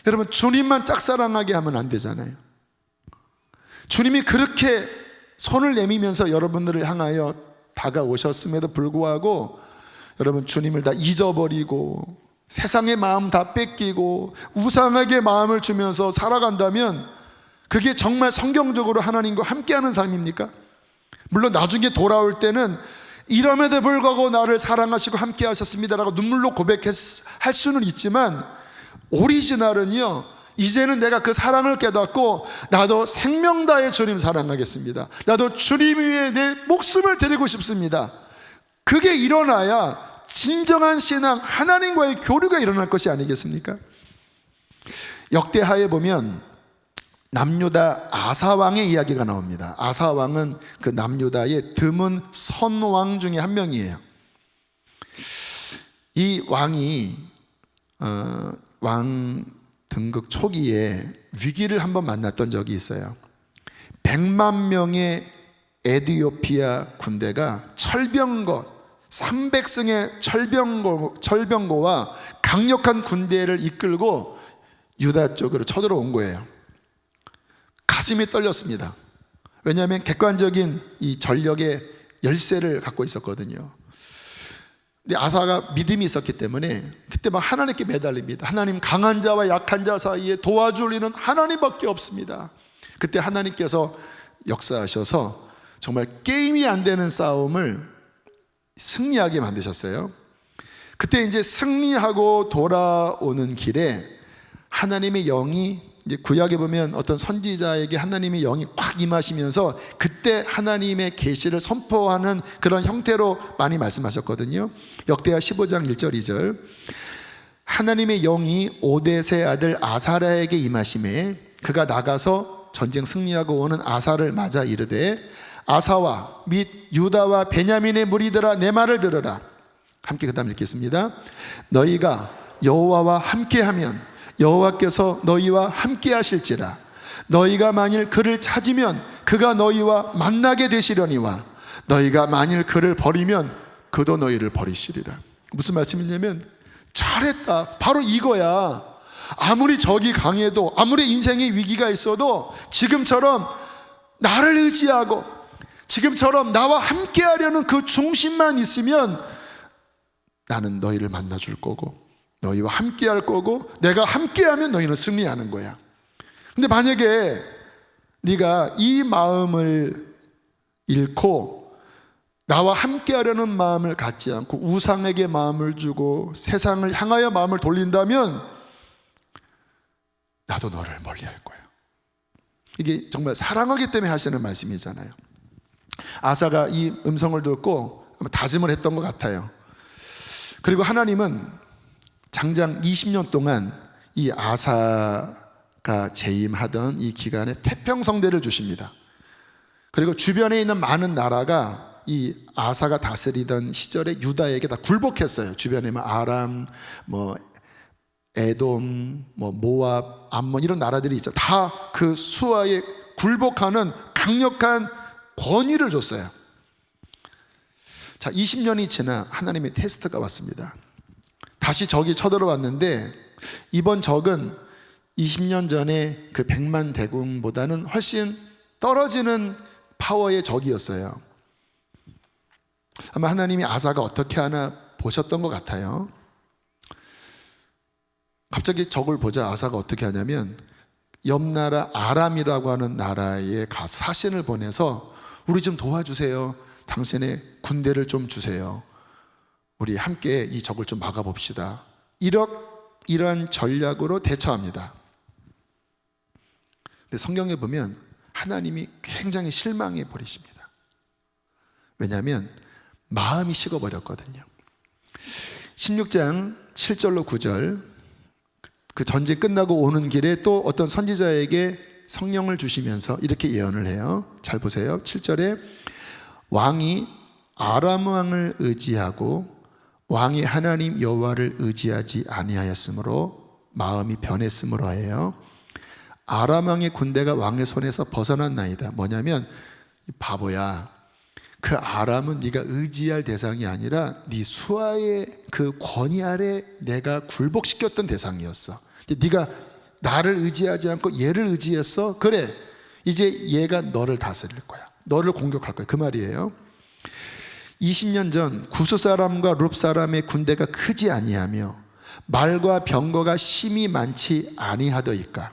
여러분, 주님만 짝사랑하게 하면 안 되잖아요. 주님이 그렇게 손을 내미면서 여러분들을 향하여 다가오셨음에도 불구하고 여러분, 주님을 다 잊어버리고 세상의 마음 다 뺏기고 우상에게 마음을 주면서 살아간다면 그게 정말 성경적으로 하나님과 함께하는 삶입니까? 물론 나중에 돌아올 때는 이럼에도 불구하고 나를 사랑하시고 함께 하셨습니다라고 눈물로 고백할 수는 있지만 오리지널은요, 이제는 내가 그 사랑을 깨닫고 나도 생명 다해 주님 사랑하겠습니다. 나도 주님 위해 내 목숨을 드리고 싶습니다. 그게 일어나야 진정한 신앙, 하나님과의 교류가 일어날 것이 아니겠습니까? 역대하에 보면 남유다 아사왕의 이야기가 나옵니다. 아사왕은 그 남유다의 드문 선왕 중에 한 명이에요. 이 왕이 왕 등극 초기에 위기를 한번 만났던 적이 있어요. 100만 명의 에티오피아 군대가 철병거 300승의 철병거와 강력한 군대를 이끌고 유다 쪽으로 쳐들어온 거예요. 가슴이 떨렸습니다. 왜냐하면 객관적인 이 전력의 열세를 갖고 있었거든요. 근데 아사가 믿음이 있었기 때문에 그때 막 하나님께 매달립니다. 하나님, 강한 자와 약한 자 사이에 도와줄 이는 하나님밖에 없습니다. 그때 하나님께서 역사하셔서 정말 게임이 안 되는 싸움을 승리하게 만드셨어요. 그때 이제 승리하고 돌아오는 길에 하나님의 영이, 이제 구약에 보면 어떤 선지자에게 하나님의 영이 확 임하시면서 그때 하나님의 계시를 선포하는 그런 형태로 많이 말씀하셨거든요. 역대하 15장 1절 2절. 하나님의 영이 오뎃의 아들 아사랴에게 임하심에 그가 나가서 전쟁 승리하고 오는 아사를 맞아 이르되 아사와 및 유다와 베냐민의 무리들아 내 말을 들으라. 함께 그 다음 읽겠습니다. 너희가 여호와와 함께하면 여호와께서 너희와 함께 하실지라. 너희가 만일 그를 찾으면 그가 너희와 만나게 되시려니와 너희가 만일 그를 버리면 그도 너희를 버리시리라. 무슨 말씀이냐면 잘했다, 바로 이거야. 아무리 적이 강해도 아무리 인생의 위기가 있어도 지금처럼 나를 의지하고 지금처럼 나와 함께 하려는 그 중심만 있으면 나는 너희를 만나줄 거고 너희와 함께 할 거고 내가 함께 하면 너희는 승리하는 거야. 근데 만약에 네가 이 마음을 잃고 나와 함께 하려는 마음을 갖지 않고 우상에게 마음을 주고 세상을 향하여 마음을 돌린다면 나도 너를 멀리할 거야. 이게 정말 사랑하기 때문에 하시는 말씀이잖아요. 아사가 이 음성을 듣고 다짐을 했던 것 같아요. 그리고 하나님은 장장 20년 동안 이 아사가 재임하던 이 기간에 태평성대를 주십니다. 그리고 주변에 있는 많은 나라가 이 아사가 다스리던 시절에 유다에게 다 굴복했어요. 주변에 아람, 에돔, 모압, 암몬 이런 나라들이 있죠. 다 그 수하에 굴복하는 강력한 권위를 줬어요. 자, 20년이 지나 하나님의 테스트가 왔습니다. 다시 적이 쳐들어왔는데 이번 적은 20년 전에 그 100만 대군보다는 훨씬 떨어지는 파워의 적이었어요. 아마 하나님이 아사가 어떻게 하나 보셨던 것 같아요. 갑자기 적을 보자 아사가 어떻게 하냐면 옆 나라 아람이라고 하는 나라에 가서 사신을 보내서 우리 좀 도와주세요. 당신의 군대를 좀 주세요. 우리 함께 이 적을 좀 막아봅시다. 이런 전략으로 대처합니다. 근데 성경에 보면 하나님이 굉장히 실망해 버리십니다. 왜냐하면 마음이 식어버렸거든요. 16장 7절로 9절, 그 전쟁 끝나고 오는 길에 또 어떤 선지자에게 성령을 주시면서 이렇게 예언을 해요. 잘 보세요. 7절에 왕이 아람 왕을 의지하고 왕이 하나님 여호와를 의지하지 아니하였으므로 마음이 변했으므로 하여요. 아람 왕의 군대가 왕의 손에서 벗어났나이다. 뭐냐면 이 바보야, 그 아람은 네가 의지할 대상이 아니라 네 수하의 그 권위 아래 내가 굴복시켰던 대상이었어. 네가 나를 의지하지 않고 얘를 의지했어. 그래, 이제 얘가 너를 다스릴 거야. 너를 공격할 거야. 그 말이에요. 20년 전 구스 사람과 룹 사람의 군대가 크지 아니하며 말과 병거가 심히 많지 아니하더이까.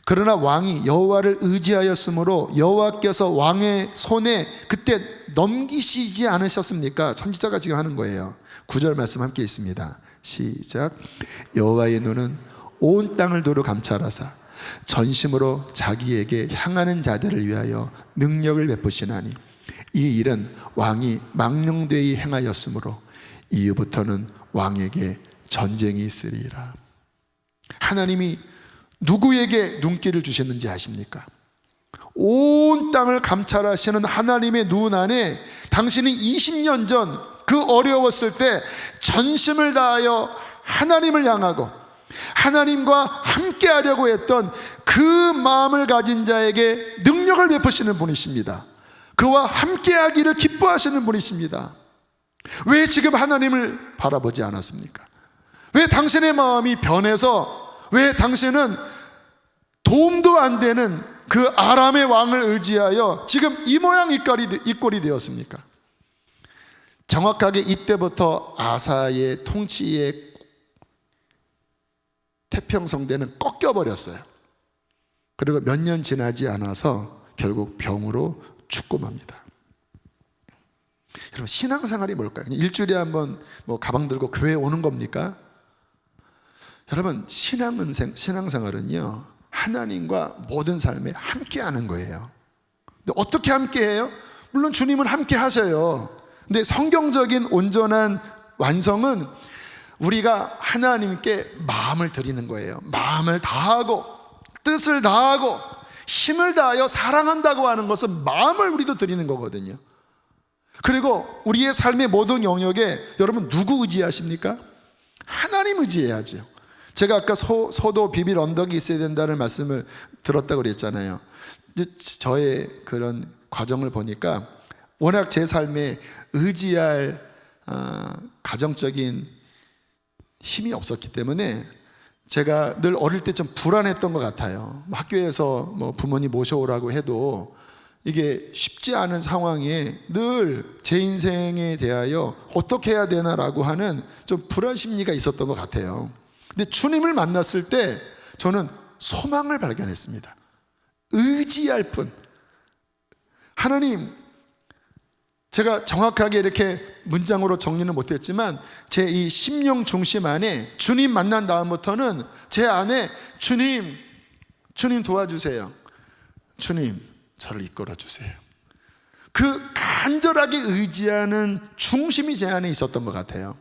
그러나 왕이 여호와를 의지하였으므로 여호와께서 왕의 손에 그때 넘기시지 않으셨습니까? 선지자가 지금 하는 거예요. 9절 말씀 함께 있습니다. 시작. 여호와의 눈은 온 땅을 두루 감찰하사 전심으로 자기에게 향하는 자들을 위하여 능력을 베푸시나니 이 일은 왕이 망령되이 행하였으므로 이후부터는 왕에게 전쟁이 있으리라. 하나님이 누구에게 눈길을 주셨는지 아십니까? 온 땅을 감찰하시는 하나님의 눈 안에 당신이 20년 전 그 어려웠을 때 전심을 다하여 하나님을 향하고 하나님과 함께 하려고 했던 그 마음을 가진 자에게 능력을 베푸시는 분이십니다. 그와 함께 하기를 기뻐하시는 분이십니다. 왜 지금 하나님을 바라보지 않았습니까? 왜 당신의 마음이 변해서 왜 당신은 도움도 안 되는 그 아람의 왕을 의지하여 지금 이 모양 이 꼴이 되었습니까? 정확하게 이때부터 아사의 통치의 태평성대는 꺾여버렸어요. 그리고 몇 년 지나지 않아서 결국 병으로 죽고 맙니다. 여러분, 신앙생활이 뭘까요? 그냥 일주일에 한번 뭐 가방 들고 교회에 오는 겁니까? 여러분, 신앙생활은요 하나님과 모든 삶에 함께 하는 거예요. 근데 어떻게 함께 해요? 물론 주님은 함께 하셔요. 근데 성경적인 온전한 완성은 우리가 하나님께 마음을 드리는 거예요. 마음을 다하고 뜻을 다하고 힘을 다하여 사랑한다고 하는 것은 마음을 우리도 드리는 거거든요. 그리고 우리의 삶의 모든 영역에 여러분 누구 의지하십니까? 하나님 의지해야죠. 제가 아까 소도 비빌 언덕이 있어야 된다는 말씀을 들었다고 그랬잖아요. 저의 그런 과정을 보니까 워낙 제 삶에 의지할 가정적인 힘이 없었기 때문에 제가 늘 어릴 때 좀 불안했던 것 같아요. 학교에서 뭐 부모님 모셔오라고 해도 이게 쉽지 않은 상황에 늘 제 인생에 대하여 어떻게 해야 되나라고 하는 좀 불안 심리가 있었던 것 같아요. 근데 주님을 만났을 때 저는 소망을 발견했습니다. 의지할 뿐. 하나님, 제가 정확하게 이렇게 문장으로 정리는 못했지만 제 이 심령 중심 안에 주님 만난 다음부터는 제 안에 주님 도와주세요. 주님 저를 이끌어 주세요. 그 간절하게 의지하는 중심이 제 안에 있었던 것 같아요.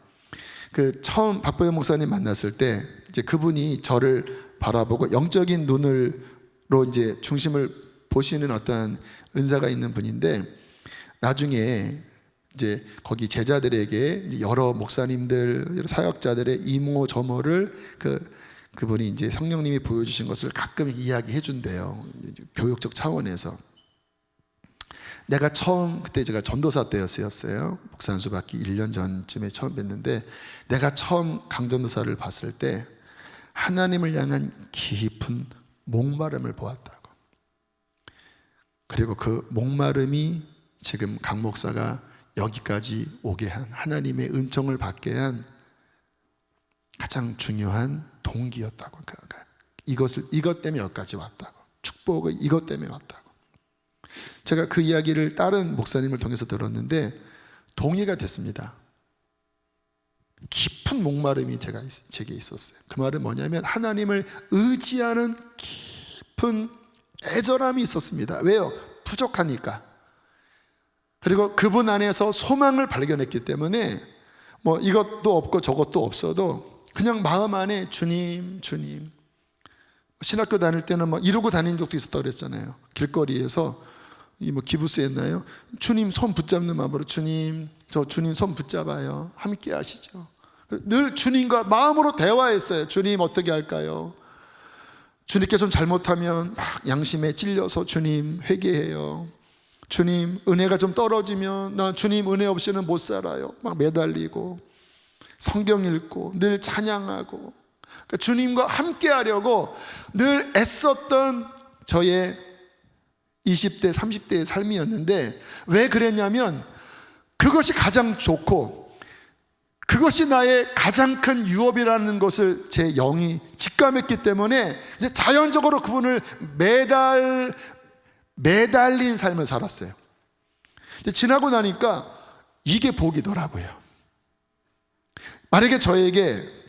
그 처음 박보영 목사님 만났을 때 이제 그분이 저를 바라보고 영적인 눈으로 이제 중심을 보시는 어떤 은사가 있는 분인데, 나중에 이제 거기 제자들에게 여러 목사님들, 여러 사역자들의 이모 저모를 그분이 이제 성령님이 보여주신 것을 가끔 이야기해 준대요. 교육적 차원에서. 내가 처음, 그때 제가 전도사 때였어요. 목사 안수 받기 1년 전쯤에 처음 뵀는데, 내가 처음 강전도사를 봤을 때 하나님을 향한 깊은 목마름을 보았다고. 그리고 그 목마름이 지금 강 목사가 여기까지 오게 한, 하나님의 은총을 받게 한 가장 중요한 동기였다고. 이것 때문에 여기까지 왔다고. 축복을 이것 때문에 왔다고. 제가 그 이야기를 다른 목사님을 통해서 들었는데 동의가 됐습니다. 깊은 목마름이 제게 있었어요. 그 말은 뭐냐면 하나님을 의지하는 깊은 애절함이 있었습니다. 왜요? 부족하니까. 그리고 그분 안에서 소망을 발견했기 때문에 뭐 이것도 없고 저것도 없어도 그냥 마음 안에 주님, 주님. 신학교 다닐 때는 막 이러고 다닌 적도 있었다고 그랬잖아요. 길거리에서 뭐 기부스 했나요? 주님 손 붙잡는 마음으로 주님, 저 주님 손 붙잡아요. 함께 하시죠. 늘 주님과 마음으로 대화했어요. 주님 어떻게 할까요? 주님께 좀 잘못하면 막 양심에 찔려서 주님 회개해요. 주님 은혜가 좀 떨어지면 나 주님 은혜 없이는 못 살아요. 막 매달리고 성경 읽고 늘 찬양하고, 그러니까 주님과 함께 하려고 늘 애썼던 저의 20대 30대의 삶이었는데, 왜 그랬냐면 그것이 가장 좋고 그것이 나의 가장 큰 유업이라는 것을 제 영이 직감했기 때문에 이제 자연적으로 그분을 매달린 삶을 살았어요. 근데 지나고 나니까 이게 복이더라고요. 만약에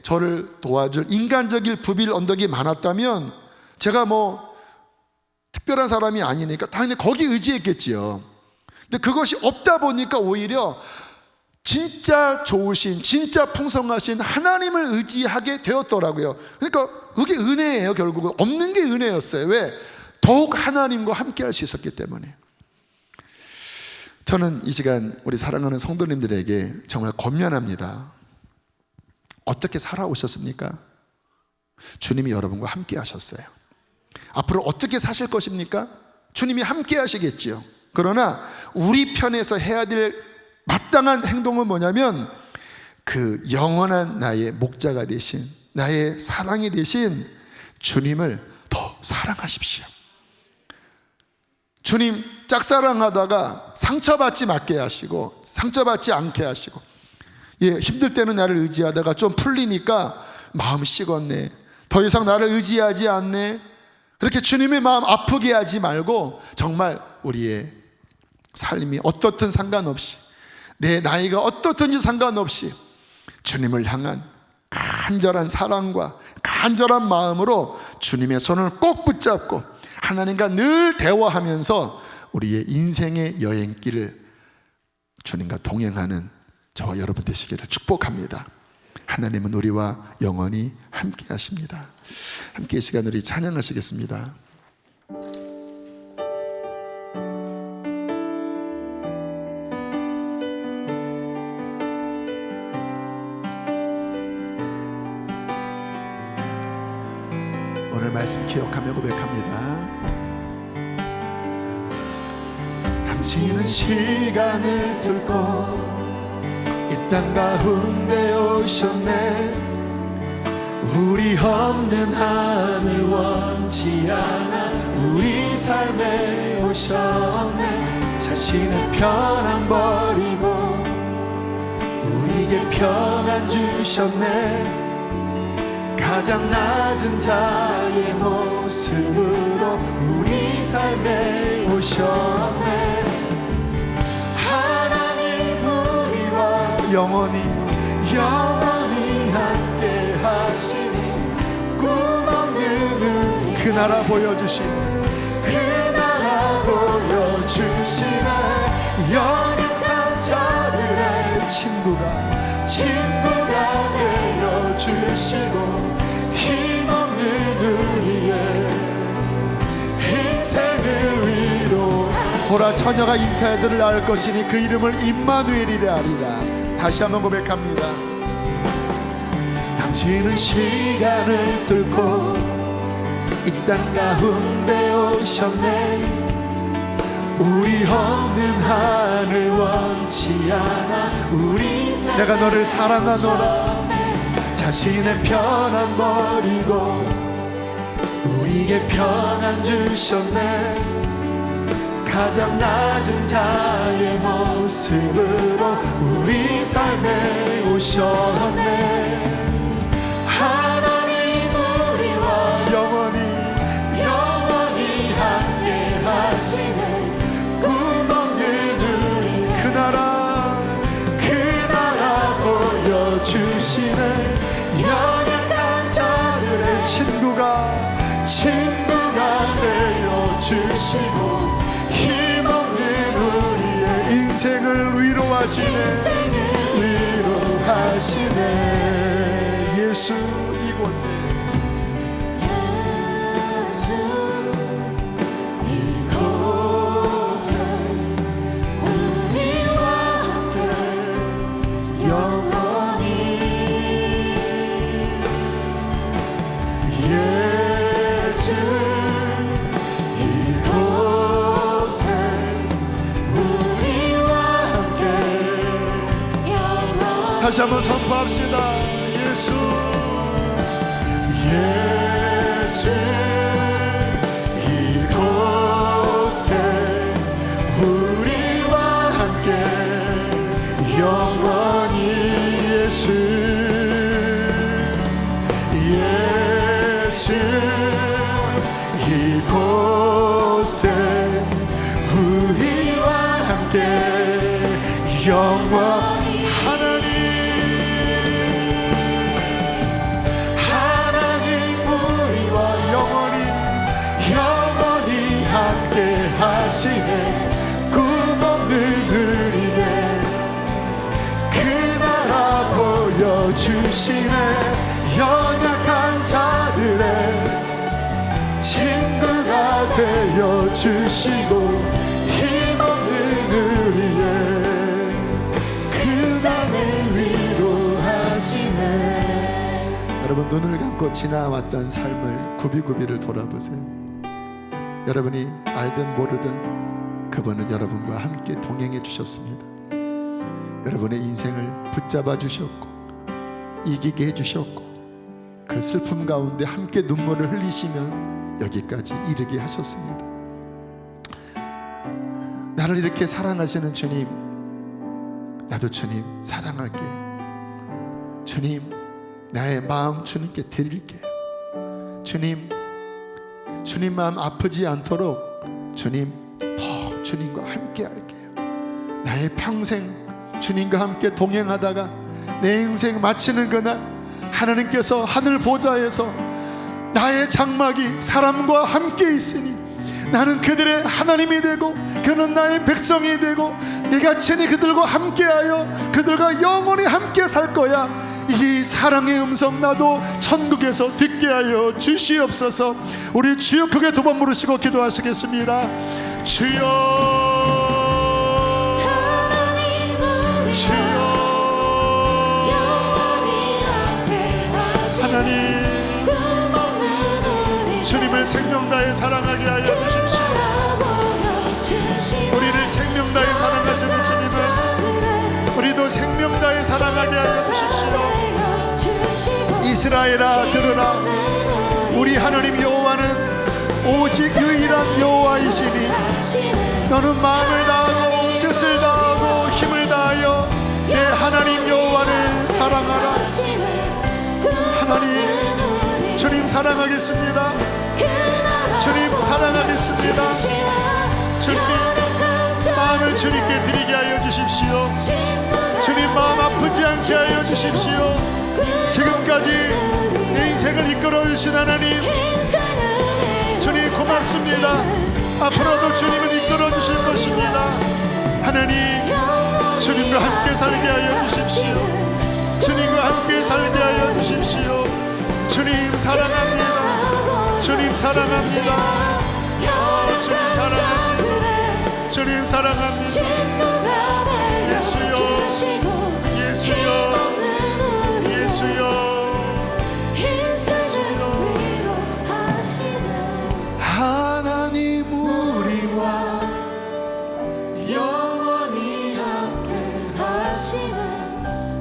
저를 도와줄 인간적인 부빌 언덕이 많았다면 제가 뭐 특별한 사람이 아니니까 당연히 거기 의지했겠지요. 근데 그것이 없다 보니까 오히려 진짜 좋으신, 진짜 풍성하신 하나님을 의지하게 되었더라고요. 그러니까 그게 은혜예요. 결국은 없는 게 은혜였어요. 왜? 더욱 하나님과 함께 할 수 있었기 때문에. 저는 이 시간 우리 사랑하는 성도님들에게 정말 권면합니다. 어떻게 살아오셨습니까? 주님이 여러분과 함께 하셨어요. 앞으로 어떻게 사실 것입니까? 주님이 함께 하시겠지요. 그러나 우리 편에서 해야 될 마땅한 행동은 뭐냐면 그 영원한 나의 목자가 되신, 나의 사랑이 되신 주님을 더 사랑하십시오. 주님 짝사랑하다가 상처받지 않게 하시고, 상처받지 않게 하시고, 힘들 때는 나를 의지하다가 좀 풀리니까 마음 식었네, 더 이상 나를 의지하지 않네, 그렇게 주님의 마음 아프게 하지 말고 정말 우리의 삶이 어떻든 상관없이, 내 나이가 어떻든지 상관없이 주님을 향한 간절한 사랑과 간절한 마음으로 주님의 손을 꼭 붙잡고 하나님과 늘 대화하면서 우리의 인생의 여행길을 주님과 동행하는 저와 여러분 되시기를 축복합니다. 하나님은 우리와 영원히 함께 하십니다. 함께 이 시간 우리 찬양하시겠습니다. 오늘 말씀 기억하며 고백합니다. 당신은 시간을 뚫고 이 땅 가운데 오셨네. 우리 없는 하늘 원치 않아 우리 삶에 오셨네. 자신의 편안 버리고 우리에게 평안 주셨네. 가장 낮은 자의 모습으로 우리 삶에 오셨네. 하나님 우리와 영원히 함께 하시니 꿈 없는 우리 그 나라 보여주시네. 그 나라 보여주시네. 연약한 자들의 친구가 되어주시고 힘없는 우리의 인생을 위로하시네. 보라 처녀가 잉태아들을 낳을 것이니 그 이름을 임마누엘이라 하리라. 다시 한번 고백합니다. 당신은 시간을 뚫고 이 땅 가운데 오셨네. 우리 없는 하늘 원치 않아 우리 내가 너를 사랑하노라. 자신의 편안 버리고 우리에게 평안 주셨네. 가장 낮은 자의 모습으로 우리 삶에 오셨네. 하나님 우리와 영원히 함께 하시네. 꿈없는 우리 그 나라 보여주시네. 연약한 자들의 친구가 되어주시고 힘없는 우리의 인생을 위로하시네. 예수 이곳에 우리와 함께 영원히 예수 이곳에 우리와 함께 영원히. 다시 한번 선포합시다. 예수 이곳에 우리와 함께 영원히. 예수 이곳에 우리와 함께 영원히. 하나님 우리와 영원히 함께 하시네. 꿈없는 우리에게 그 나라 보여주시네. 연약한 자들의 친구가 되어주시고 힘없는 우리의 그 삶을 위로하시네. 여러분, 눈을 감고 지나왔던 삶을 굽이굽이를 돌아보세요. 여러분이 알든 모르든 그분은 여러분과 함께 동행해 주셨습니다. 여러분의 인생을 붙잡아 주셨고 이기게 해주셨고 그 슬픔 가운데 함께 눈물을 흘리시면 여기까지 이르게 하셨습니다. 나를 이렇게 사랑하시는 주님, 나도 주님 사랑할게요. 주님, 나의 마음 주님께 드릴게요. 주님 마음 아프지 않도록 주님 더 주님과 함께 할게요. 나의 평생 주님과 함께 동행하다가 내 인생 마치는 그날 하나님께서 하늘 보좌에서 나의 장막이 사람과 함께 있으니 나는 그들의 하나님이 되고 그는 나의 백성이 되고 내가 친히 그들과 함께하여 그들과 영원히 함께 살 거야. 이 사랑의 음성 나도 천국에서 듣게 하여 주시옵소서. 우리 주여 크게 두 번 부르시고 기도하시겠습니다. 주여, 주여, 하나님, 주님을 생명 다해 사랑하게 하여 주십시오. 우리를 생명 다해 사랑하시는 주님을 우리도 생명 다해 사랑하게 하여 주십시오. 이스라엘아 들으라. 우리 하나님 여호와는 오직 유일한 여호와이시니 너는 마음을 다하고 뜻을 다하고 힘을 다하여 내 하나님 여호와를 사랑하라. 하나님, 주님 사랑하겠습니다. 주님 사랑하겠습니다. 주님 마음을 주님께 드리게 하여 주십시오. 주님 마음 아프지 않게 하여 주십시오. 지금까지 내 인생을 이끌어 주신 하나님, 주님 고맙습니다. 앞으로도 주님은 이끌어 주실 것입니다. 하나님, 주님과 함께 살게 하여 주십시오. 주님과 함께 살게 하여 주십시오. 주님 사랑합니다. 주님 사랑합니다. 주님 사랑합니다. 주님 사랑합니다. 예수여, 예수여, 예수여. 하나님 우리와 영원히 함께 하시네.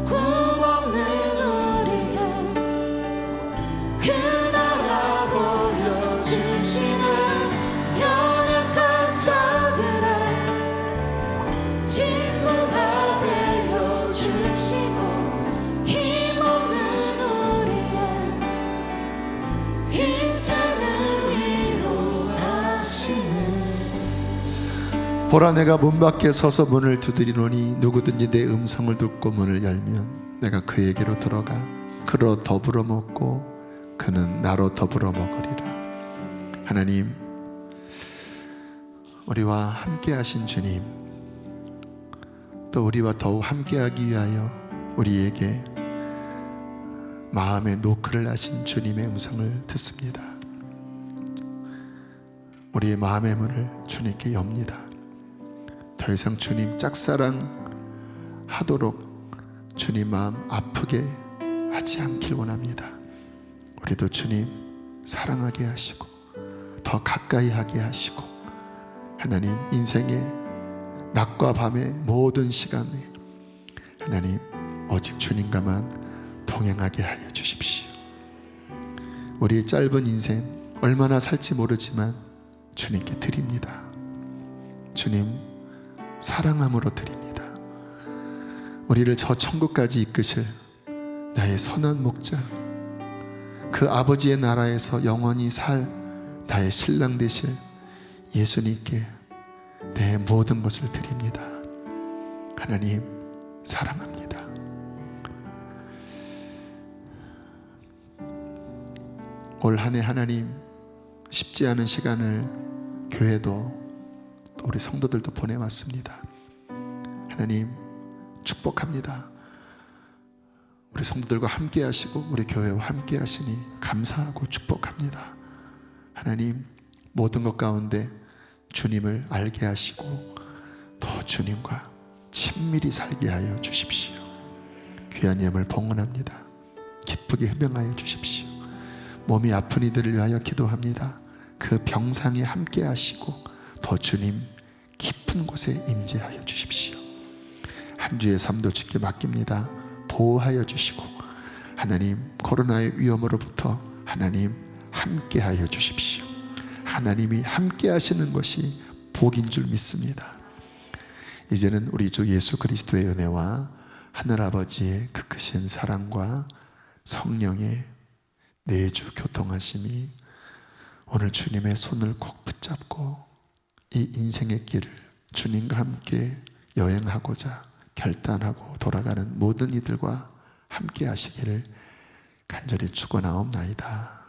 꿈없는 우리에게 보라, 내가 문 밖에 서서 문을 두드리노니 누구든지 내 음성을 듣고 문을 열면 내가 그에게로 들어가 그로 더불어 먹고 그는 나로 더불어 먹으리라. 하나님, 우리와 함께 하신 주님, 또 우리와 더욱 함께 하기 위하여 우리에게 마음의 노크를 하신 주님의 음성을 듣습니다. 우리의 마음의 문을 주님께 엽니다. 더 이상 주님 짝사랑 하도록 주님 마음 아프게 하지 않길 원합니다. 우리도 주님 사랑하게 하시고 더 가까이 하게 하시고, 하나님 인생의 낮과 밤의 모든 시간에 하나님 오직 주님과만 동행하게 하여 주십시오. 우리의 짧은 인생 얼마나 살지 모르지만 주님께 드립니다. 주님 사랑함으로 드립니다. 우리를 저 천국까지 이끄실 나의 선한 목자, 그 아버지의 나라에서 영원히 살 나의 신랑 되실 예수님께 내 모든 것을 드립니다. 하나님 사랑합니다. 올 한 해 하나님 쉽지 않은 시간을 교회도 또 우리 성도들도 보내왔습니다. 하나님 축복합니다. 우리 성도들과 함께 하시고 우리 교회와 함께 하시니 감사하고 축복합니다. 하나님 모든 것 가운데 주님을 알게 하시고 더 주님과 친밀히 살게 하여 주십시오. 귀한 예물 봉헌합니다. 기쁘게 흠명하여 주십시오. 몸이 아픈 이들을 위하여 기도합니다. 그 병상에 함께 하시고 더 주님 깊은 곳에 임재하여 주십시오. 한 주의 삶도 주께 맡깁니다. 보호하여 주시고 하나님 코로나의 위험으로부터 하나님 함께 하여 주십시오. 하나님이 함께 하시는 것이 복인 줄 믿습니다. 이제는 우리 주 예수 그리스도의 은혜와 하늘아버지의 그 크신 사랑과 성령의 내주 교통하심이 오늘 주님의 손을 꼭 붙잡고 이 인생의 길을 주님과 함께 여행하고자 결단하고 돌아가는 모든 이들과 함께 하시기를 간절히 축원하옵나이다.